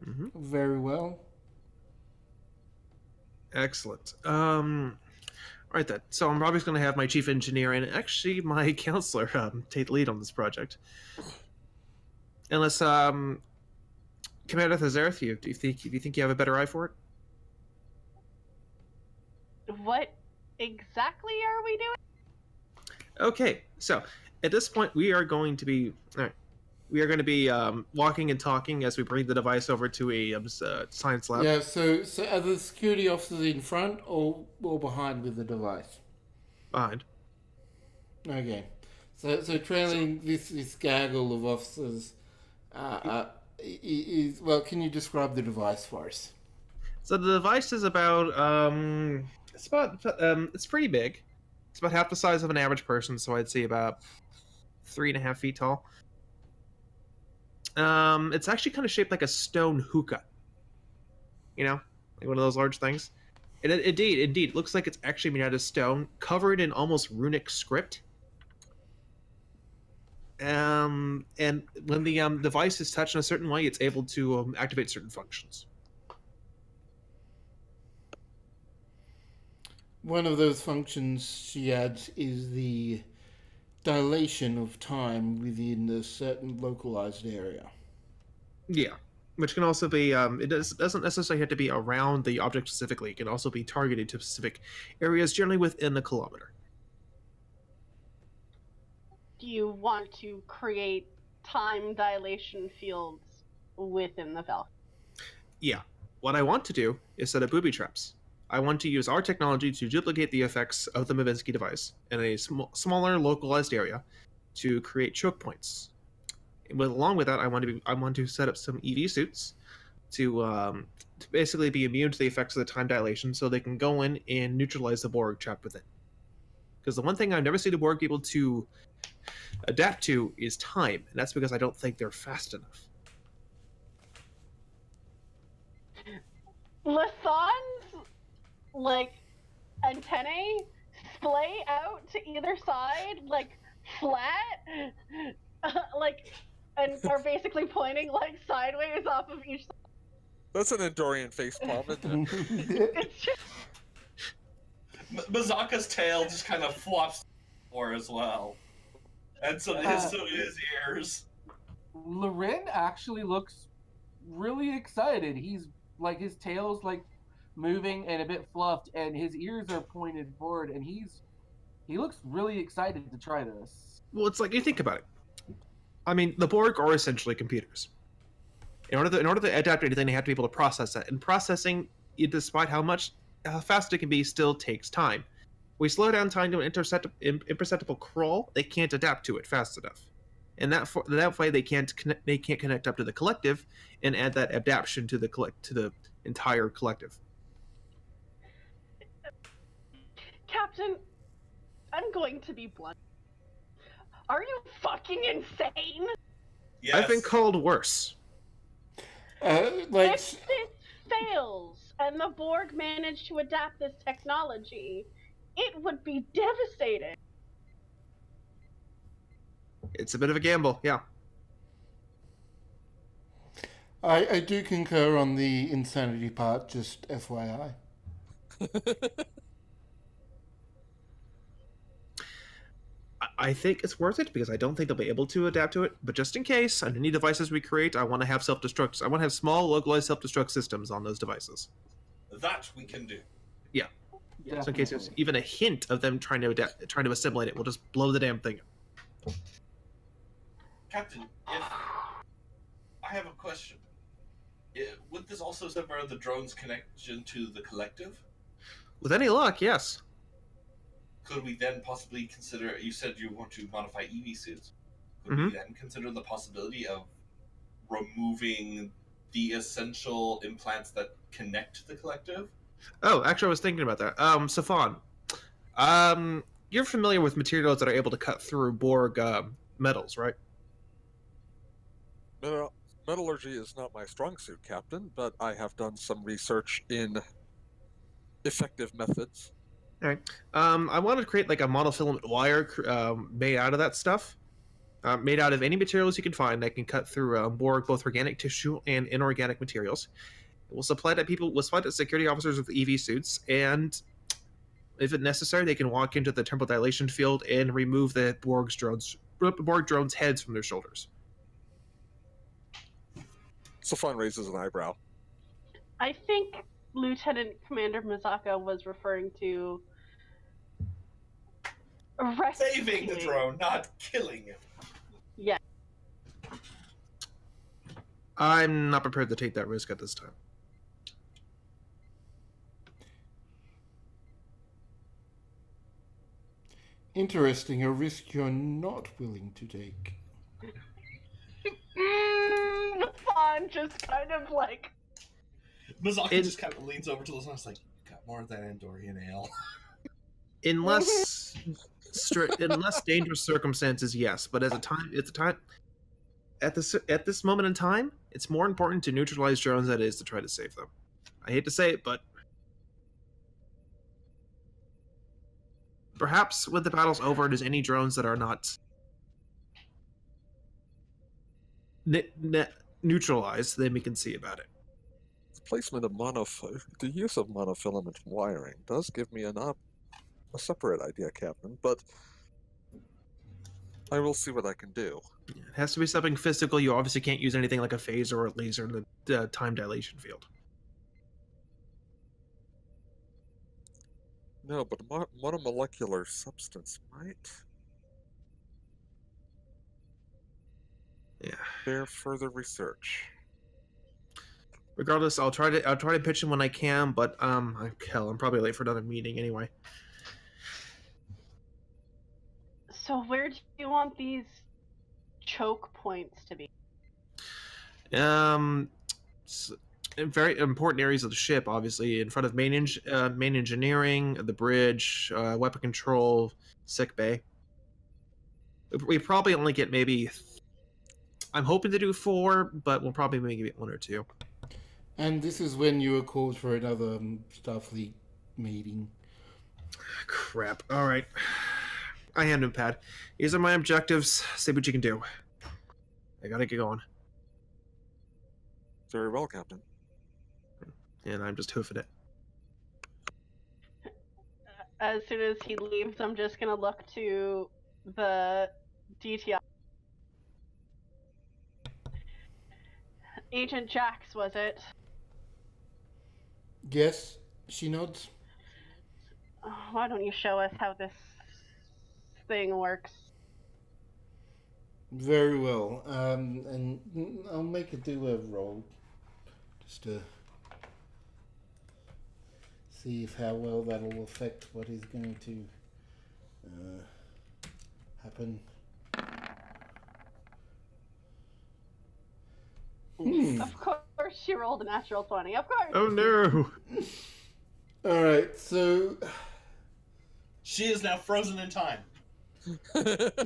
Mm-hmm. Very well. Excellent. Right then. So I'm probably going to have my chief engineer and actually my counselor take the lead on this project. Unless Commander Thazerth, do you think you have a better eye for it? What exactly are we doing? Okay, so at this point we are going to be walking and talking as we bring the device over to a science lab. Yeah, so are the security officers in front or behind with the device? Behind. Okay. So trailing this gaggle of officers is, well, can you describe the device for us? So the device is about it's pretty big. It's about half the size of an average person, so I'd say about 3.5 feet tall. It's actually kind of shaped like a stone hookah. You know, like one of those large things. Indeed, it looks like it's actually made out of stone, covered in almost runic script. And when the device is touched in a certain way, it's able to activate certain functions. One of those functions, she adds, is the dilation of time within a certain localized area. Yeah, which can also be, it doesn't necessarily have to be around the object specifically. It can also be targeted to specific areas, generally within a kilometer. Do you want to create time dilation fields within the Valkyrie? Yeah. What I want to do is set up booby traps. I want to use our technology to duplicate the effects of the Mavinsky device in a smaller localized area to create choke points. Along with that, I want to set up some EV suits to basically be immune to the effects of the time dilation, so they can go in and neutralize the Borg trapped within. Because the one thing I've never seen the Borg able to adapt to is time, and that's because I don't think they're fast enough. Lassan's antennae splay out to either side, flat, and are basically pointing sideways off of each side. That's an Endorian facepalm, isn't it? It's just Mazaka's tail just kind of flops forward as well. And so his ears. Lorin actually looks really excited. He's his tail's moving and a bit fluffed, and his ears are pointed forward, and he looks really excited to try this. Well, it's like, you think about it. I mean, the Borg are essentially computers. In order to adapt to anything, they have to be able to process that. And processing, despite how fast it can be, still takes time. We slow down time to an imperceptible crawl, they can't adapt to it fast enough. And that way they can't connect up to the collective and add that adaptation to the entire collective. Captain, I'm going to be blunt. Are you fucking insane? Yes. I've been called worse. If this fails and the Borg manage to adapt this technology, it would be devastating. It's a bit of a gamble, yeah. I do concur on the insanity part, just FYI. I think it's worth it because I don't think they'll be able to adapt to it. But just in case, on any devices we create, I want to have self-destruct. I want to have small, localized self-destruct systems on those devices. That we can do. Yeah. So in case there's even a hint of them trying to assimilate it, we'll just blow the damn thing up. Captain, if I have a question. Would this also sever the drone's connection to the collective? With any luck, yes. Could we then possibly consider? You said you want to modify EV suits. Could Mhm. we then consider the possibility of removing the essential implants that connect to the collective? Oh, actually, I was thinking about that. Safan, you're familiar with materials that are able to cut through Borg metals, right? Metallurgy is not my strong suit, Captain, but I have done some research in effective methods. All right. I wanted to create like a monofilament wire made out of that stuff. Made out of any materials you can find that can cut through Borg, both organic tissue and inorganic materials. We'll supply that to security officers with EV suits, and if it's necessary, they can walk into the temporal dilation field and remove the Borg drones' heads from their shoulders. Safan raises an eyebrow. I think Lieutenant Commander Misaka was referring to Saving the drone, not killing him. Yeah. I'm not prepared to take that risk at this time. Interesting, a risk you're not willing to take. Fawn just kind of like. Mazaki just kind of leans over to Lisanne and is like, "You got more of that Andorian ale." Unless dangerous circumstances, yes. But at this moment in time, it's more important to neutralize drones than it is to try to save them. I hate to say it, but perhaps when the battle's over, there's any drones that are not neutralized, then we can see about it. The placement of the use of monofilament wiring does give me a separate idea, Captain, but I will see what I can do. It has to be something physical. You obviously can't use anything like a phaser or a laser in the time dilation field. No, but a monomolecular substance might bear further research. Regardless, I'll try to pitch him when I can, but I'm probably late for another meeting anyway. So where do you want these choke points to be? In very important areas of the ship, obviously, in front of main engineering, the bridge, weapon control, sick bay. We probably only get maybe. I'm hoping to do 4, but we'll probably maybe get 1 or 2. And this is when you were called for another Starfleet meeting. Crap. All right. I hand him pad. These are my objectives. See what you can do. I gotta get going. Very well, Captain. And I'm just hoofing it. As soon as he leaves, I'm just gonna look to the DTI. Agent Jax, was it? Yes, she nods. Why don't you show us how this thing works? Very well. And I'll make it do a roll. Just to see how well that'll affect what is going to happen. Of course, she rolled a natural 20. Of course. Oh no! Alright, so She is now frozen in time.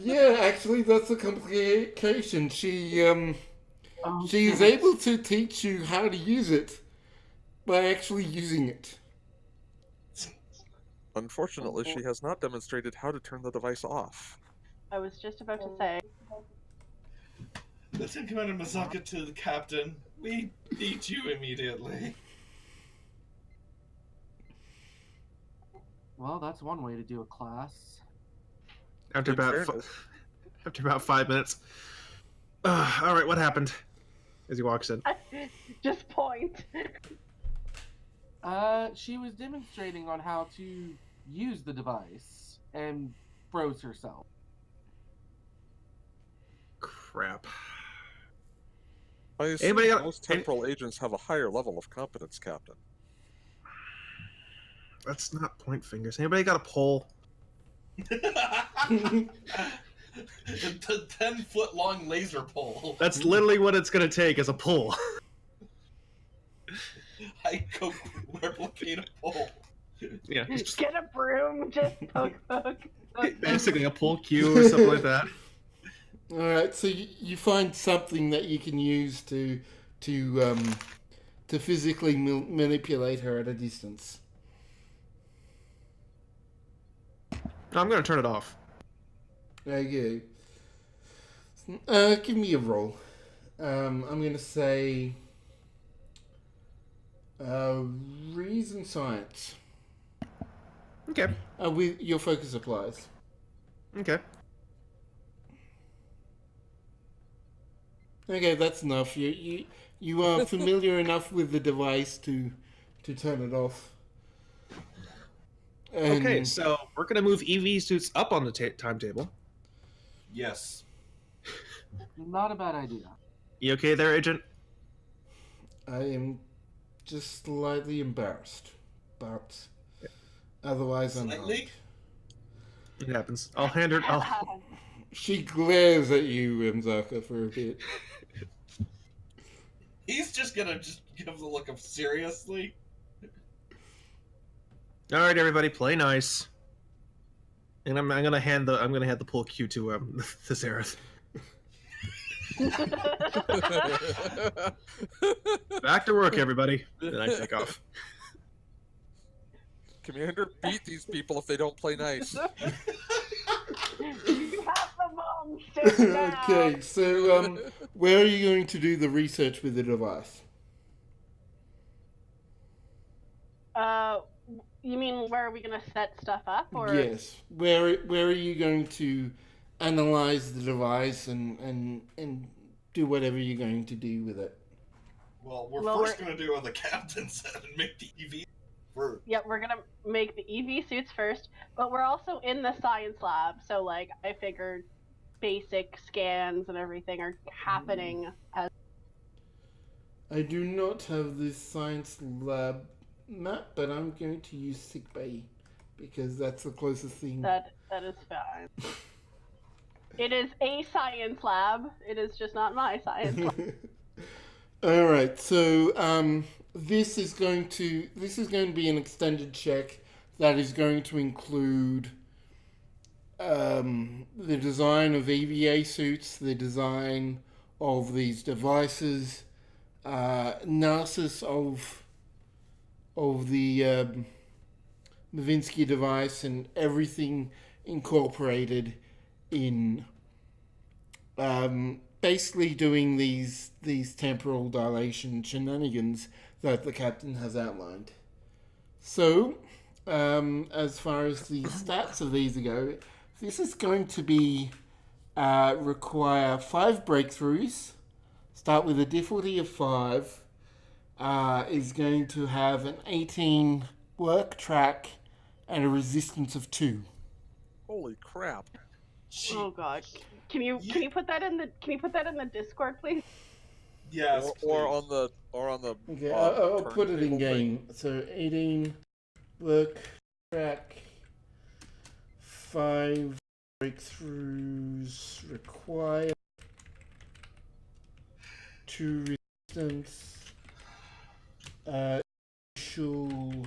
yeah, actually that's a complication. She's able to teach you how to use it by actually using it. Unfortunately, she has not demonstrated how to turn the device off. I was just about to say. Lieutenant Commander Misaka to the captain. We need you immediately. Well, that's one way to do a class. After about 5 minutes. All right, what happened? As he walks in. Just point. She was demonstrating on how to use the device and froze herself. crap. I assume Anybody got- most temporal agents have a higher level of competence, Captain. That's not point fingers. Anybody got a pole? The 10-foot-long laser pole. That's literally what it's gonna take, is a pole. I go replicate a pole. Yeah. Get a broom, just poke. Basically a pole cue or something like that. All right, so you find something that you can use to physically manipulate her at a distance. I'm gonna turn it off. Okay. Give me a roll. I'm going to say reason science. Okay. With your focus applies. Okay. Okay, that's enough. You are familiar enough with the device to turn it off. And Okay, so we're gonna move EV suits up on the timetable. Yes. Not a bad idea. You okay there, Agent? I am just slightly embarrassed, but otherwise I'm Slightly? not. It happens. I'll hand her. She glares at you, Mzaka, for a bit. He's just gonna give the look of seriously. All right, everybody, play nice. And I'm gonna hand the pull cue to to Zareth. Back to work, everybody. And I take off. Commander, beat these people if they don't play nice. You have the monster now. Okay, so where are you going to do the research with the device? You mean where are we gonna set stuff up, or? Yes. Where are you going to analyze the device and do whatever you're going to do with it? Well, we're Well, first gonna do what the captain said and make the EV for. Yep, we're gonna make the EV suits first, but we're also in the science lab, so like I figured basic scans and everything are happening as. I do not have this science lab map, but I'm going to use sickbay because that's the closest thing. That is fine. It is a science lab. It is just not my science lab. All right, so this is going to be an extended check that is going to include the design of EVA suits, the design of these devices, analysis of the Novinsky device, and everything incorporated in basically doing these temporal dilation shenanigans that the captain has outlined. So, as far as the stats of these go, this is going to be require 5 breakthroughs. Start with a difficulty of 5. Is going to have an 18 work track and a resistance of 2. Holy crap! Oh god. Can you put that in the Discord, please? Yes. Or on the Okay, I'll put it in turntable thing. game. So 18 work track, 5 breakthroughs required, 2 resistance, initial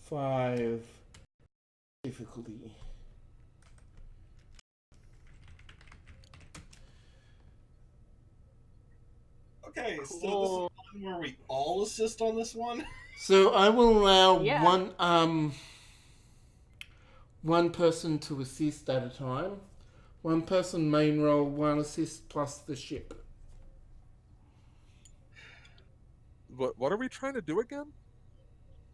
5 difficulty. Okay, so this is one where we all assist on this one. So I will allow Yeah. one person to assist at a time. One person main roll, 1 assist plus the ship. What are we trying to do again?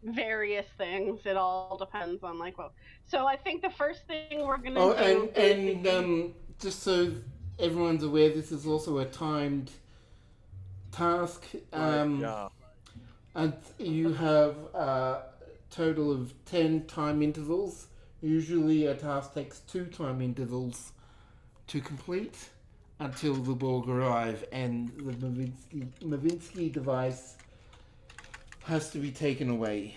Various things. It all depends on like what. So I think the first thing we're gonna Oh, do. and just so everyone's aware, this is also a timed task. Yeah. And you have a total of 10 time intervals. Usually a task takes 2 time intervals to complete. until the Borg arrive, and the Mavinsky device has to be taken away.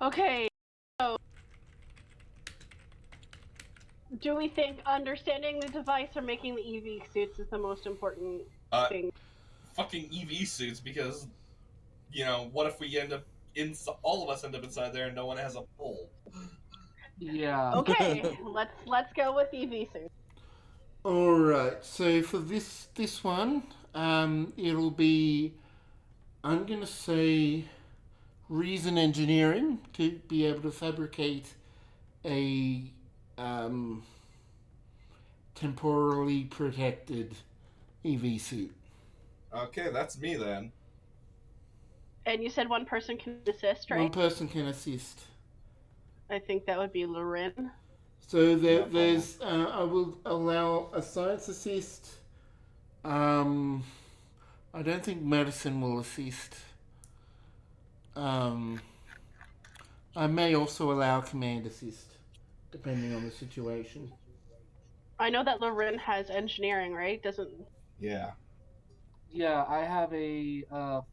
Okay, so do we think understanding the device or making the EV suits is the most important thing? Fucking EV suits, because, what if we end up all of us end up inside there and no one has a pull? Yeah. Okay, let's go with EV suits. All right. So for this one, it'll be, I'm gonna say, reason engineering to be able to fabricate a temporally protected EV suit. Okay, that's me then. And you said one person can assist, right? One person can assist. I think that would be Lorin. So No there's, I will allow a science assist. I don't think medicine will assist. I may also allow command assist, depending on the situation. I know that Lorin has engineering, right? Doesn't... Yeah. Yeah, I have a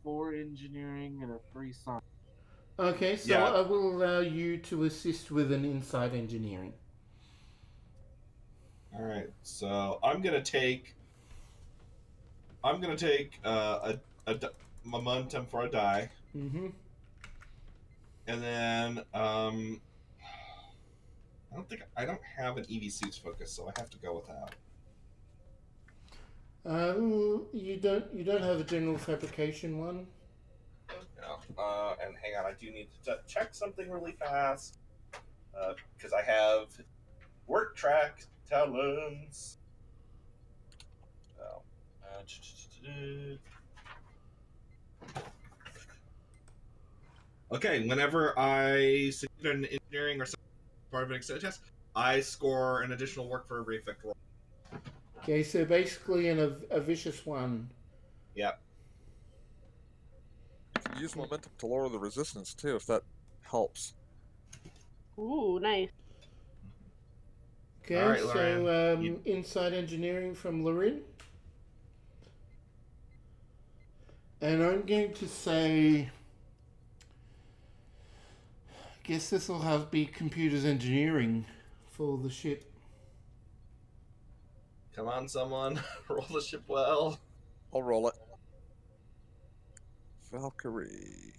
4 engineering and a 3 science. Okay, so Yeah. I will allow you to assist with an inside engineering. All right. So I'm gonna take a momentum for a die, Mm-hmm. and then I don't have an EV suits focus, so I have to go with that. You don't have a general fabrication one. Yeah. And hang on, I do need to check something really fast, because I have work track talents. Oh. Okay, whenever I succeed in engineering or some part of an extended test, I score an additional work for every effect roll. Okay, so basically a vicious one. Yep. You can use momentum to lower the resistance too, if that helps. Ooh, nice. Okay, All right, so Lauren, inside engineering from Lorin. And I'm going to say, I guess this will have be computers engineering for the ship. Come on, someone. Roll the ship well. I'll roll it. Valkyrie.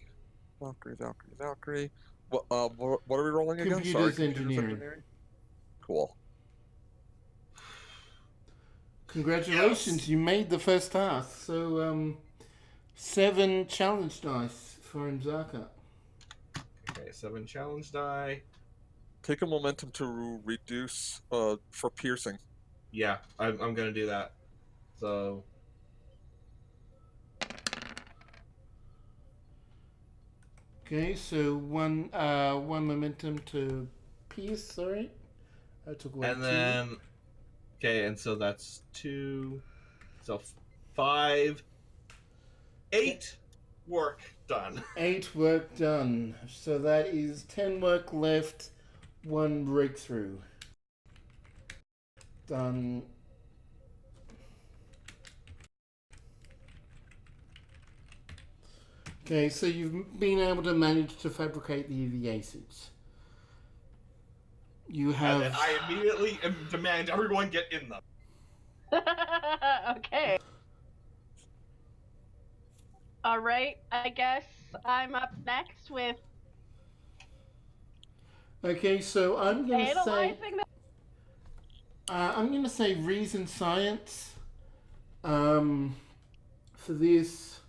Valkyrie. What are we rolling again? Computers Sorry, engineering. Cool. Congratulations, Yes. you made the first task. So 7 challenge dice for Imzaka. Okay, 7 challenge die. Take a momentum to reduce for piercing. Yeah, I'm gonna do that. So Okay, so one momentum to pierce. Sorry, I took away and 2. then okay, and so that's 2. So 5, 8 work done. 8 work done. So that is 10 work left. 1 breakthrough. Done. Okay, so you've been able to manage to fabricate the EVA suits. You And have. then I immediately demand everyone get in them. Okay. All right, I guess I'm up next with Okay, so I'm gonna say. analyzing the... I'm gonna say reason science. For this,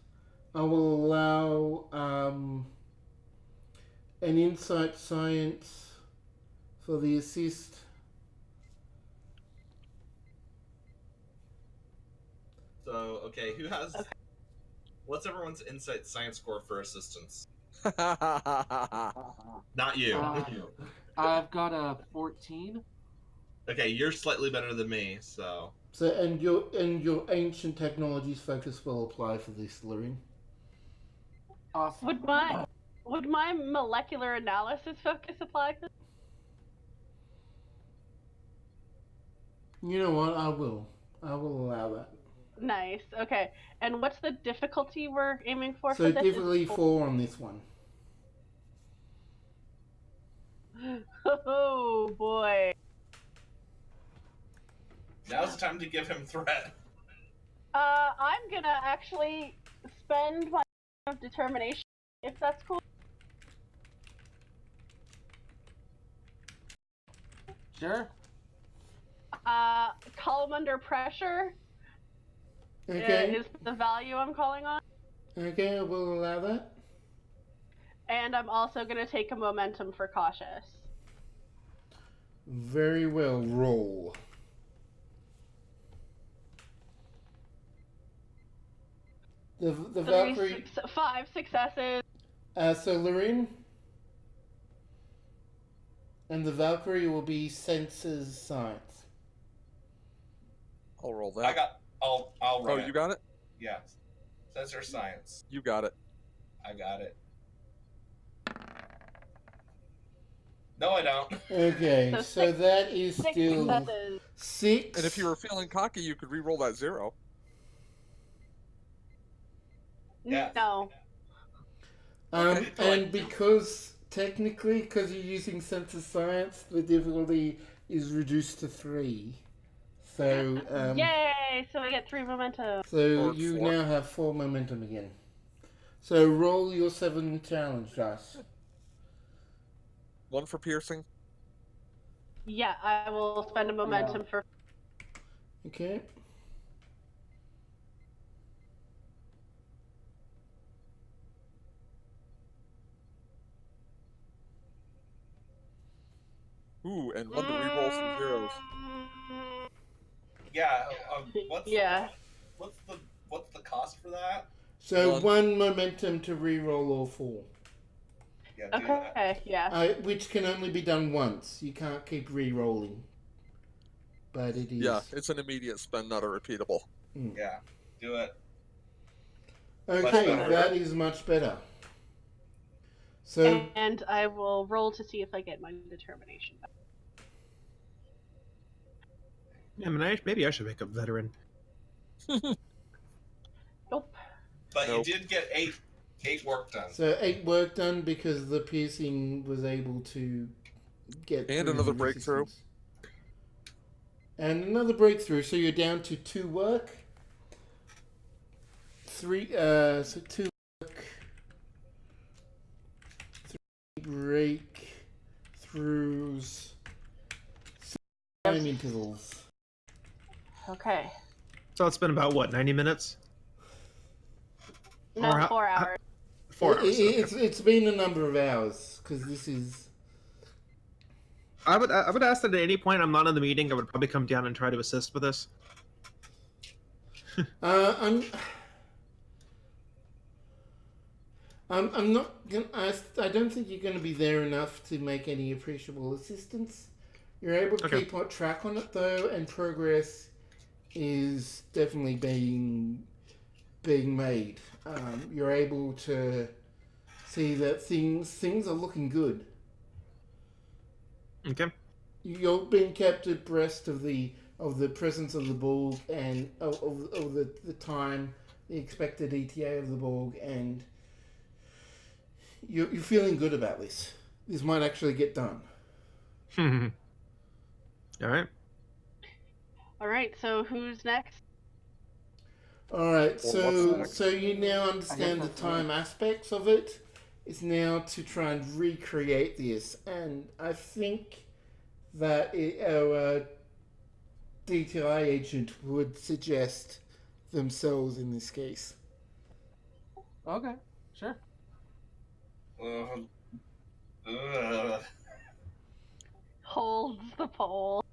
I will allow an insight science for the assist. So okay, who has? What's everyone's insight science score for assistance? Not you. I've got a 14. Okay, you're slightly better than me, so. So and your ancient technologies focus will apply for this, Lorraine. Awesome. Would my molecular analysis focus apply to... You know what? I will. I will allow that. Nice. Okay. And what's the difficulty we're aiming for So this? difficulty 4 on this one. Oh boy. Now's the time to give him threat. I'm gonna actually spend my determination, if that's cool. Sure. Calm under pressure Okay. is the value I'm calling on. Okay, I will allow that. And I'm also gonna take a momentum for cautious. Very well. Roll. The Valkyrie. 5 successes. So Lorin. And the Valkyrie will be senses science. I'll roll that. I'll run Oh, it. you got it? Yeah. Sensor science. You got it. I got it. No, I don't. Okay, so that is 6 still successes. 6. And if you were feeling cocky, you could re-roll that 0. Yeah. No. Okay, And because technically, because you're using sense science, the difficulty is reduced to 3. So Yay! So I get 3 momentum. so Or you 4. now have 4 momentum again. So roll your 7 challenge dice. 1 for piercing. Yeah, I will spend a momentum for. Okay. Ooh, and 1 to re-roll some zeros. Yeah. Yeah. What's the cost for that? So 1. 1 momentum to re-roll all 4. Yeah. Do that. Okay, yeah. Which can only be done once. You can't keep re-rolling. But it is. Yeah, it's an immediate spend, not a repeatable. Yeah. Do it. Okay, better. that is much better. So And I will roll to see if I get my determination back. Yeah, I mean, maybe I should make a veteran. Nope. But Nope. you did get 8 work done. So 8 work done because the piercing was able to get And through another the breakthrough. resistance. And another breakthrough, so you're down to 2 work. 3 so 2 work. 3 breakthroughs. 6 time intervals. Okay. So it's been about what, 90 minutes? No, Or how- 4 hours. 4 hours. Okay. It's been a number of hours because this is. I would ask that at any point I'm not in the meeting, I would probably come down and try to assist with this. I'm not gonna. I don't think you're going to be there enough to make any appreciable assistance. You're able to Okay. keep on track on it though, and progress is definitely being made. You're able to see that things are looking good. Okay. You're being kept abreast of the presence of the Borg and of the time, the expected ETA of the Borg, and you're feeling good about this. This might actually get done. All right. All right. So who's next? All right, Well, what's next? so you now understand the that's time aspects of it. It's now to try and recreate this, and I think that our DTI agent would suggest themselves in this case. Okay, sure. Holds the pole.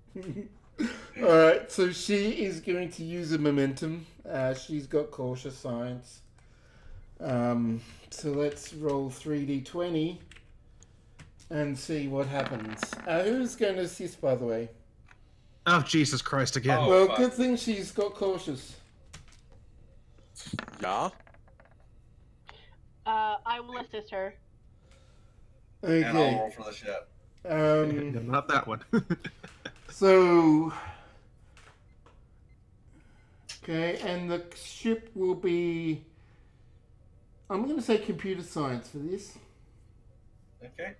Alright, so she is going to use a momentum. She's got cautious science. So let's roll 3d20 and see what happens. Who's going to assist, by the way? Oh, Jesus Christ again. Oh. Well, fuck. good thing she's got cautious. Yeah? I will assist her. And I'll Okay. roll for the ship. No, not that one. So Okay, and the ship will be... I'm going to say computer science for this. Okay.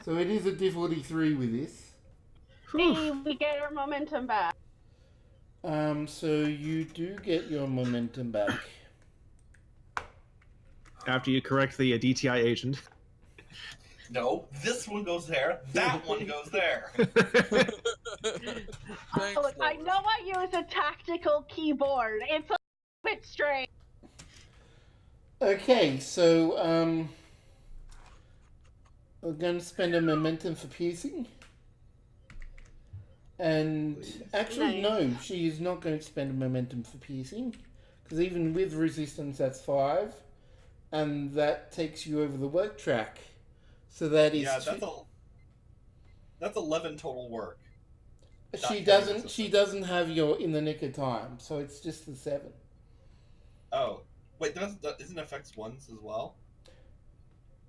So it is a difficulty 3 with this. Hey, we get our momentum back. So you do get your momentum back. After you correct the DTI agent. No, this one goes there. That one goes there. Thanks, Oh, I Lois. know I use a tactical keyboard. It's a bit strange. Okay, so we're going to spend a momentum for piercing. And actually, no, she is not going to spend a momentum for piercing. Because even with resistance, that's 5. And that takes you over the work track. So that is... Yeah, that's 11 total work. She doesn't have your in the nick of time, so it's just the 7. Oh. Wait, isn't effects ones as well?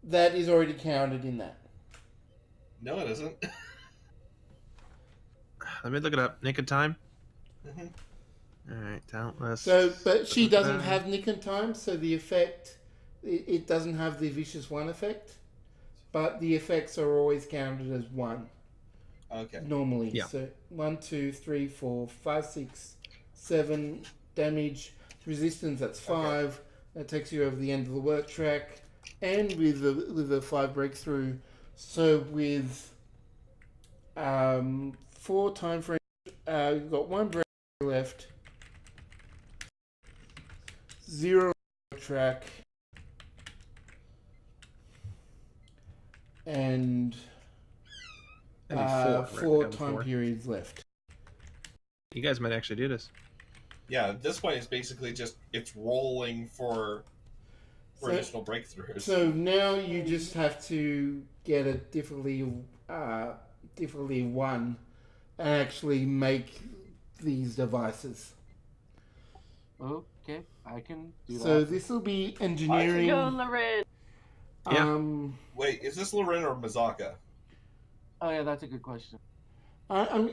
That is already counted in that. No, it isn't. Let me look it up. Nick of time? Mhm. Alright, doubtless. So, but she doesn't have nick and time, so the effect, it doesn't have the vicious 1 effect, but the effects are always counted as 1. Okay. Normally. Yeah. So 1, 2, 3, 4, 5, 6, 7 damage. Resistance, that's 5. Okay. That takes you over the end of the work track. And with the 5 breakthrough, so with 4 time frames, you've got 1 breakthrough left. 0 work track. And That'd be 4 right, time 4. periods left. You guys might actually do this. Yeah, this one is basically just it's rolling for additional breakthroughs. So now you just have to get a difficulty 1 and actually make these devices. Okay, I can do So that. this will be engineering. Go, Loren. Yeah. Wait, is this Loren or Mazaka? Oh yeah, that's a good question. Well,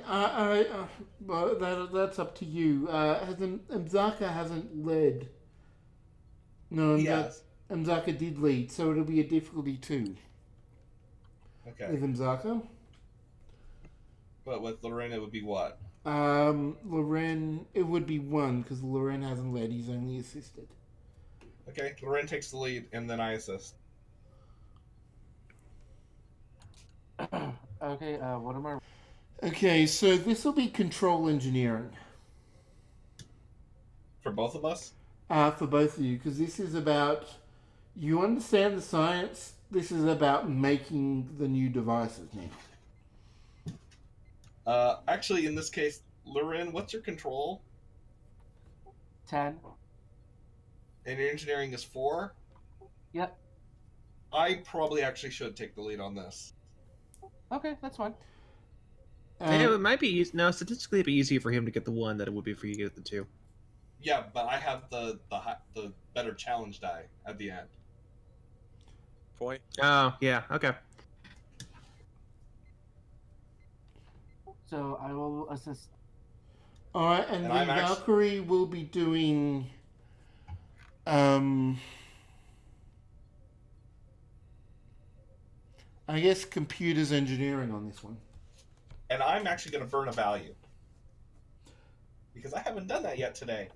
that's up to you. Mzaka hasn't led. No, Yes. Mzaka did lead, so it'll be a difficulty 2 Okay. with Mzaka. But with Loren, it would be what? Loren, it would be 1 because Loren hasn't led; he's only assisted. Okay, Loren takes the lead, and then I assist. Okay, what am I? Okay, so this will be control engineering For both of us? for both of you, because this is about, you understand the science, this is about making the new devices now. Actually, in this case, Loren, what's your control? 10. And your engineering is 4? Yep. I probably actually should take the lead on this. Okay, that's fine. It might be easy. No, statistically, it'd be easier for him to get the 1 than it would be for you to get the 2. Yeah, but I have the better challenge die at the end. Point. Oh, yeah, okay. So I will assist. Alright, and And then I'm actually- Valkyrie will be doing I guess computers engineering on this one. And I'm actually going to burn a value. Because I haven't done that yet today.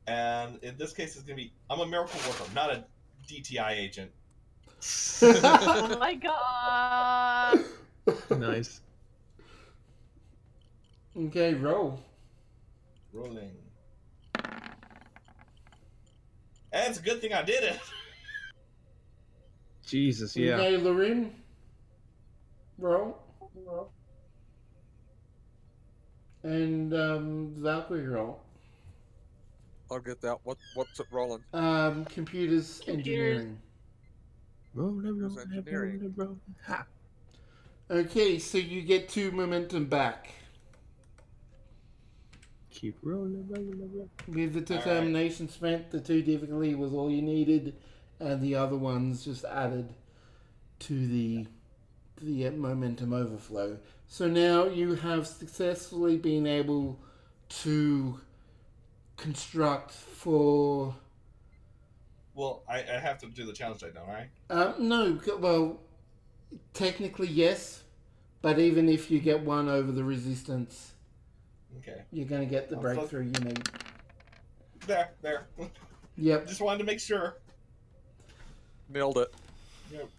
And in this case, it's going to be... I'm a miracle worker, not a DTI agent. Oh my god. Nice. Okay, roll. Rolling. And it's a good thing I did it. Jesus, yeah. Okay, Loren. Roll. And Valkyrie roll. I'll get that. What's it rolling? Computers engineering. Who's engineering? Ha. Okay, so you get 2 momentum back. Keep rolling. With the determination spent, the 2 difficulty was all you needed, and the other ones just added to the the momentum overflow. So now you have successfully been able to construct for... Well, I have to do the challenge check, don't I? No, well, technically yes, but even if you get one over the resistance, Okay. you're going to get the breakthrough you need. There. Yep. Just wanted to make sure. Nailed it. Yep.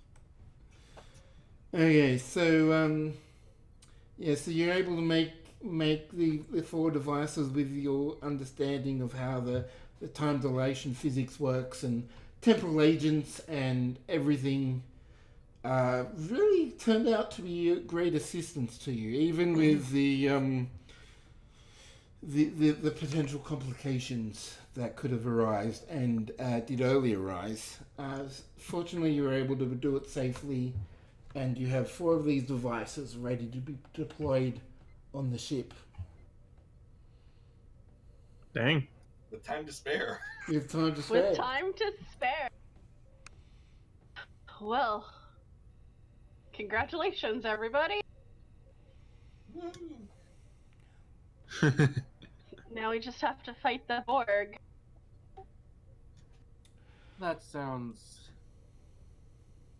Okay, so so you're able to make the 4 devices with your understanding of how the time dilation physics works and temporal agents and everything. Really turned out to be a great assistance to you, even with the potential complications that could have arisen and did early arise. Fortunately, you were able to do it safely, and you have 4 of these devices ready to be deployed on the ship. Dang. With time to spare. You have time to spare. With time to spare. Well, congratulations, everybody. Now we just have to fight the Borg. That sounds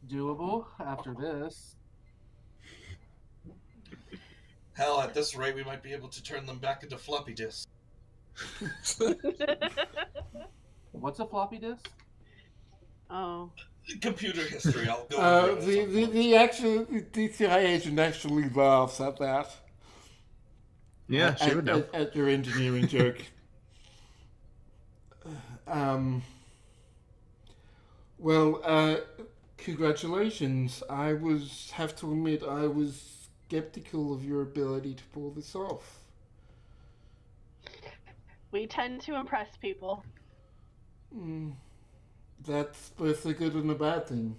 doable after this. Hell, at this rate, we might be able to turn them back into floppy disks. What's a floppy disk? Oh. Computer history, I'll go over it. The DCI agent actually laughs at that. Yeah, she would know. At your engineering joke. Well, congratulations. Have to admit, I was skeptical of your ability to pull this off. We tend to impress people. That's both a good and a bad thing.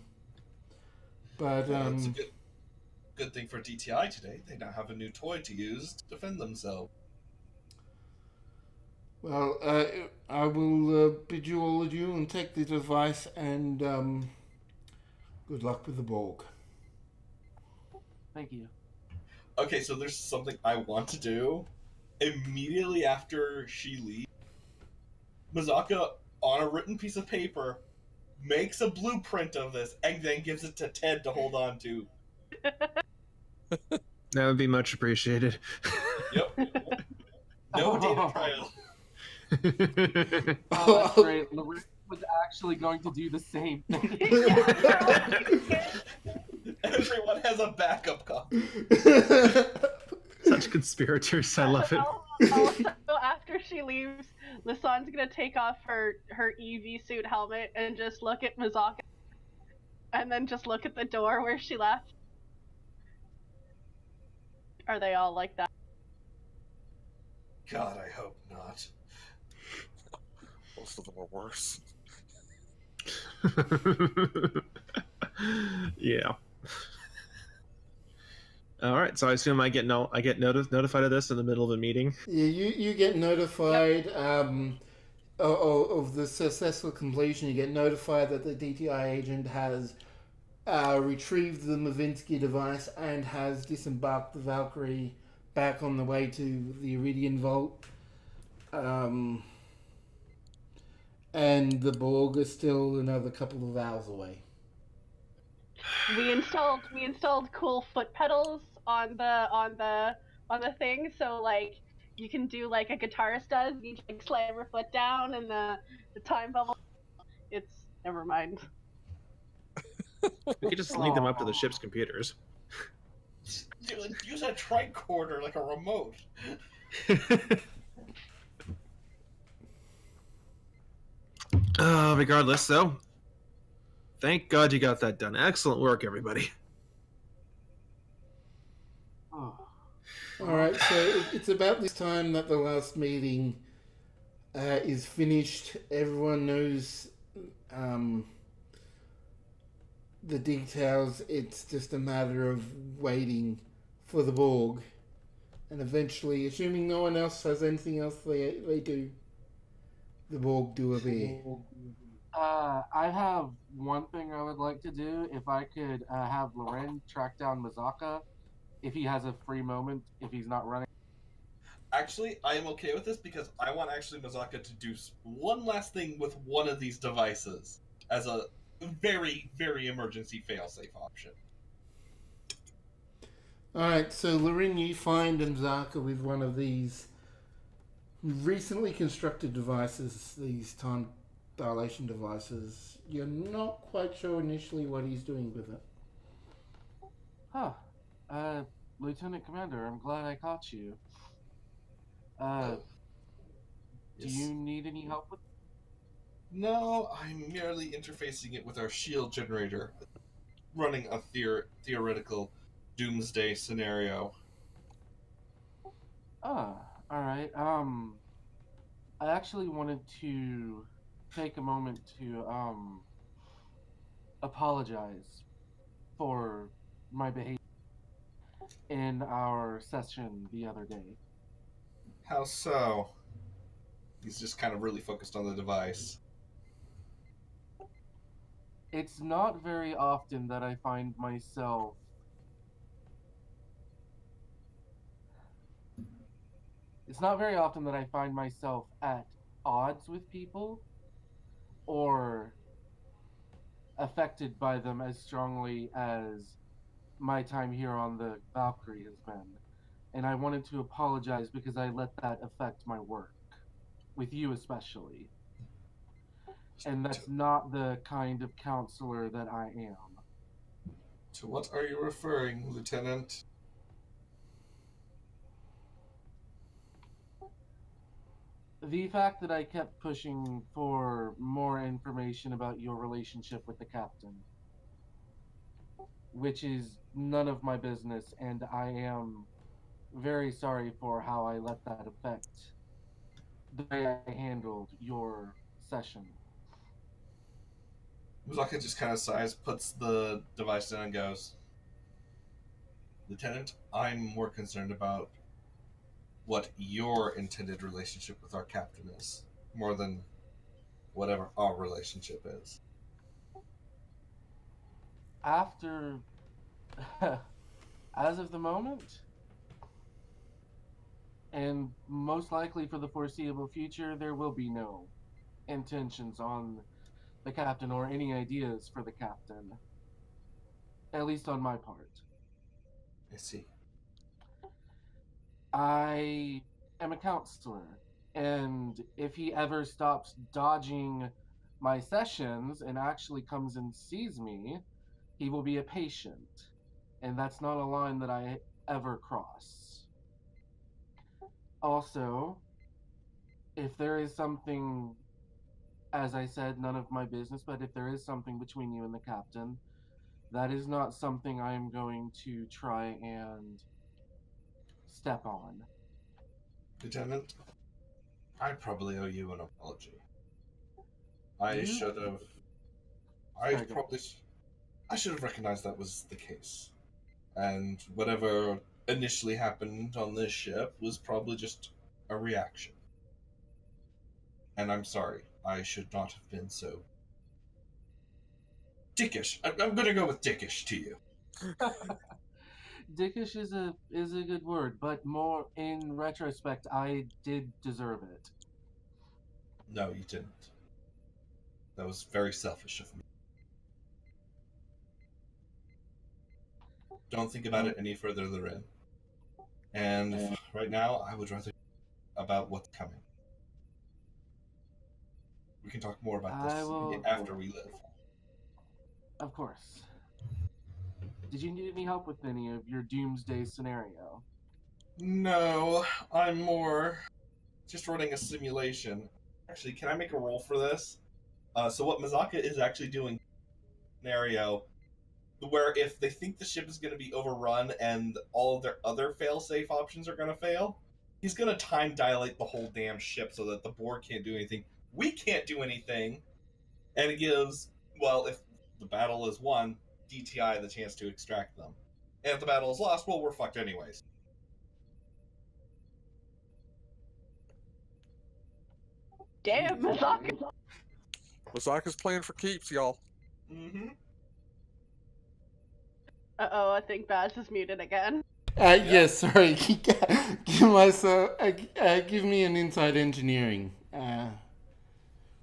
But, It's a good thing for DTI today. They now have a new toy to use to defend themselves. well, I will bid you all adieu and take the device, and good luck with the Borg. Thank you. Okay, so there's something I want to do. Immediately after she leaves, Mazaka, on a written piece of paper, makes a blueprint of this and then gives it to Ted to hold on to. That would be much appreciated. Yep. No data trial. Oh, that's great. Larissa was actually going to do the same thing. Everyone has a backup copy. Such conspirators, I love it. Also, after she leaves, Lisanne's gonna take off her EV suit helmet and just look at Mazaka, and then just look at the door where she left. Are they all like that? God, I hope not. Most of them are worse. Yeah. All right, so I assume I get notified of this in the middle of a meeting. Yeah, you get notified of the successful completion. You get notified that the DTI agent has retrieved the Mavinsky device and has disembarked the Valkyrie back on the way to the Iridian Vault. And the Borg is still another couple of hours away. We installed cool foot pedals on the thing, so like you can do like a guitarist does. You just like, slam your foot down and the time bubble. It's never mind. We could just link them up to the ship's computers. Use a tricorder like a remote. Regardless, though, thank God you got that done. Excellent work, everybody. Oh. Alright, so it's about this time that the last meeting is finished. Everyone knows the details. It's just a matter of waiting for the Borg. And eventually, assuming no one else has anything else they do, the Borg do appear. I have one thing I would like to do. If I could have Loren track down Mazaka, if he has a free moment, if he's not running. Actually, I am okay with this because I want actually Mazaka to do one last thing with one of these devices as a very, very emergency failsafe option. Alright, so Lorin, you find Mzaka with one of these recently constructed devices, these time dilation devices. You're not quite sure initially what he's doing with it. Huh. Lieutenant Commander, I'm glad I caught you. Do you need any help with? No, I'm merely interfacing it with our shield generator, running a theoretical doomsday scenario. Alright. I actually wanted to take a moment to, apologize for my behavior in our session the other day. How so? He's just kind of really focused on the device. It's not very often that I find myself at odds with people or affected by them as strongly as my time here on the Valkyrie has been. And I wanted to apologize because I let that affect my work, with you especially. And that's not the kind of counselor that I am. To what are you referring, Lieutenant? The fact that I kept pushing for more information about your relationship with the captain, which is none of my business, and I am very sorry for how I let that affect the way I handled your session. Muzaka just kind of sighs, puts the device down, and goes, Lieutenant, I'm more concerned about what your intended relationship with our captain is, more than whatever our relationship is. After, as of the moment, and most likely for the foreseeable future, there will be no intentions on the captain or any ideas for the captain. At least on my part. I see. I am a counselor, and if he ever stops dodging my sessions and actually comes and sees me, he will be a patient. And that's not a line that I ever cross. Also, if there is something, as I said, none of my business, but if there is something between you and the captain, that is not something I am going to try and step on. Lieutenant, I probably owe you an apology. I should have recognized that was the case. And whatever initially happened on this ship was probably just a reaction. And I'm sorry. I should not have been so dickish. I'm going to go with dickish to you. Dickish is a good word, but more in retrospect, I did deserve it. No, you didn't. That was very selfish of me. Don't think about it any further, Loren. And right now, I would rather about what's coming. We can talk more about this after we live. Of course. Did you need any help with any of your doomsday scenario? No, I'm more just running a simulation. Actually, can I make a roll for this? So what Mazaka is actually doing scenario where if they think the ship is going to be overrun and all of their other fail-safe options are going to fail, he's going to time dilate the whole damn ship so that the Borg can't do anything. We can't do anything. And it gives, well, if the battle is won, DTI the chance to extract them. And if the battle is lost, well, we're fucked anyways. Damn, Mazaka. Mazaka's playing for keeps, y'all. Mm-hmm. Uh-oh, I think Baz is muted again. Yes, sorry. Give me an inside engineering.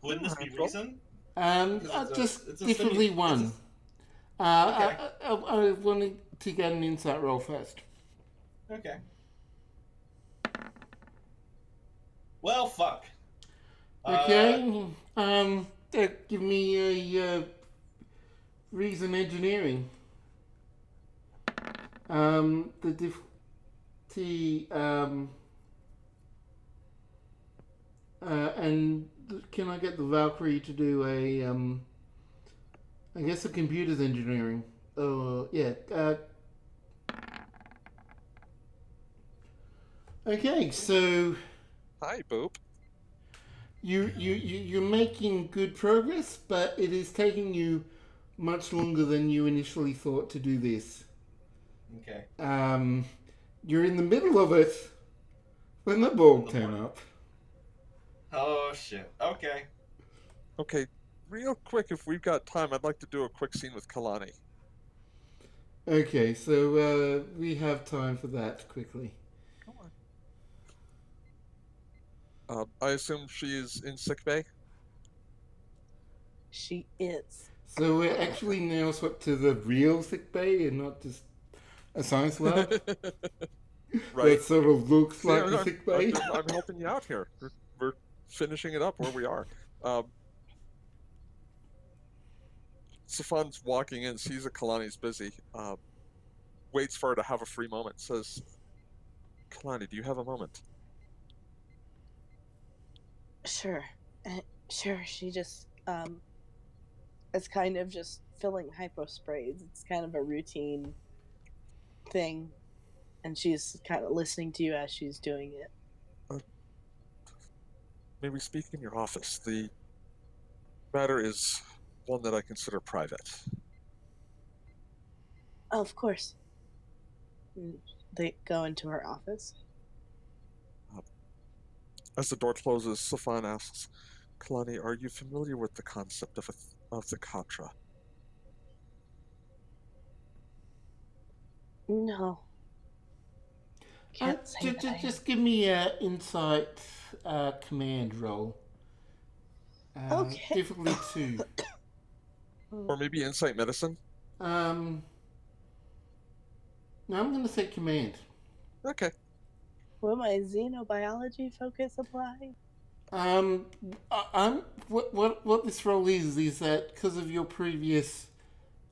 Wouldn't this be Natural. reason? Just it's a differently simu- one. it's Okay. I wanted to get an insight roll first. Okay. Well, fuck. Okay. Give me a reason engineering. The difficulty. And can I get the Valkyrie to do I guess a computer's engineering. Oh, yeah. Okay, so Hi, Boop. you're making good progress, but it is taking you much longer than you initially thought to do this. Okay. You're in the middle of it when the Borg turn up. Oh shit. Okay. Okay, real quick, if we've got time, I'd like to do a quick scene with Kalani. Okay, so we have time for that quickly. Come on. I assume she is in sickbay? She is. So we're actually now swept to the real sick bay and not just a science lab. Right. That sort of looks See, like I'm, the sick bay. I'm helping you out here. We're finishing it up where we are. Safan's walking in, sees that Kalani's busy, waits for her to have a free moment, says, Kalani, do you have a moment? Sure. Sure, she just, it's kind of just filling hypo sprays. It's kind of a routine thing. And she's kind of listening to you as she's doing it. May we speak in your office? The matter is one that I consider private. Oh, of course. They go into her office. As the door closes, Safan asks, Kalani, are you familiar with the concept of the Katra? No. Can't say that Just give me an insight command roll. Okay. Difficulty 2. Or maybe insight medicine? No, I'm going to say command. Okay. Will my xenobiology focus apply? What this role is that because of your previous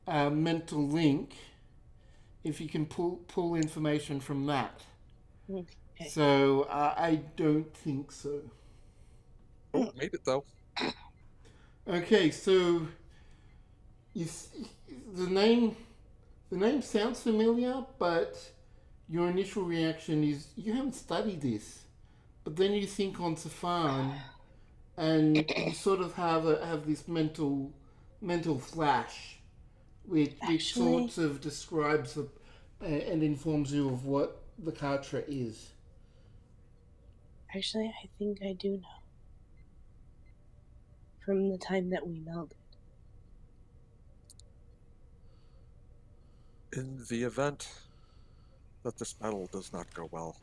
mental link, if you can pull information from that. Okay. So I don't think so. Oh, made it though. Okay, so the name sounds familiar, but your initial reaction is you haven't studied this. But then you think on Safan, and you sort of have this mental flash, which Actually- sort of describes and informs you of what the Katra is. Actually, I think I do know. From the time that we melded. In the event that this battle does not go well,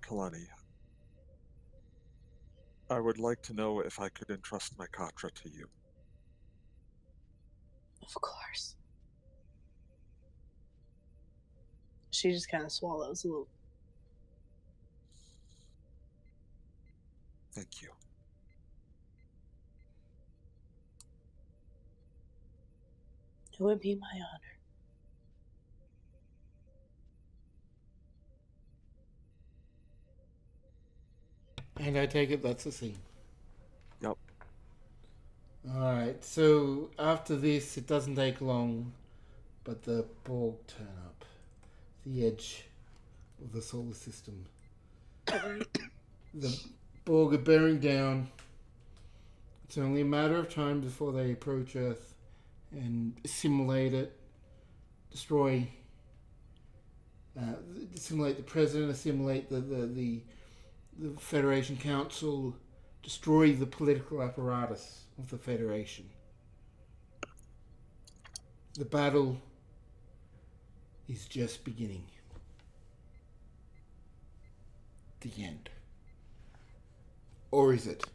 Kalani, I would like to know if I could entrust my Katra to you. Of course. She just kind of swallows a little. Thank you. It would be my honor. And I take it that's the scene. Yep. Alright, so after this, it doesn't take long, but the Borg turn up. The edge of the solar system. The Borg are bearing down. It's only a matter of time before they approach Earth and assimilate it, destroy, assimilate the president, assimilate the Federation Council, destroy the political apparatus of the Federation. The battle is just beginning. The end. Or is it?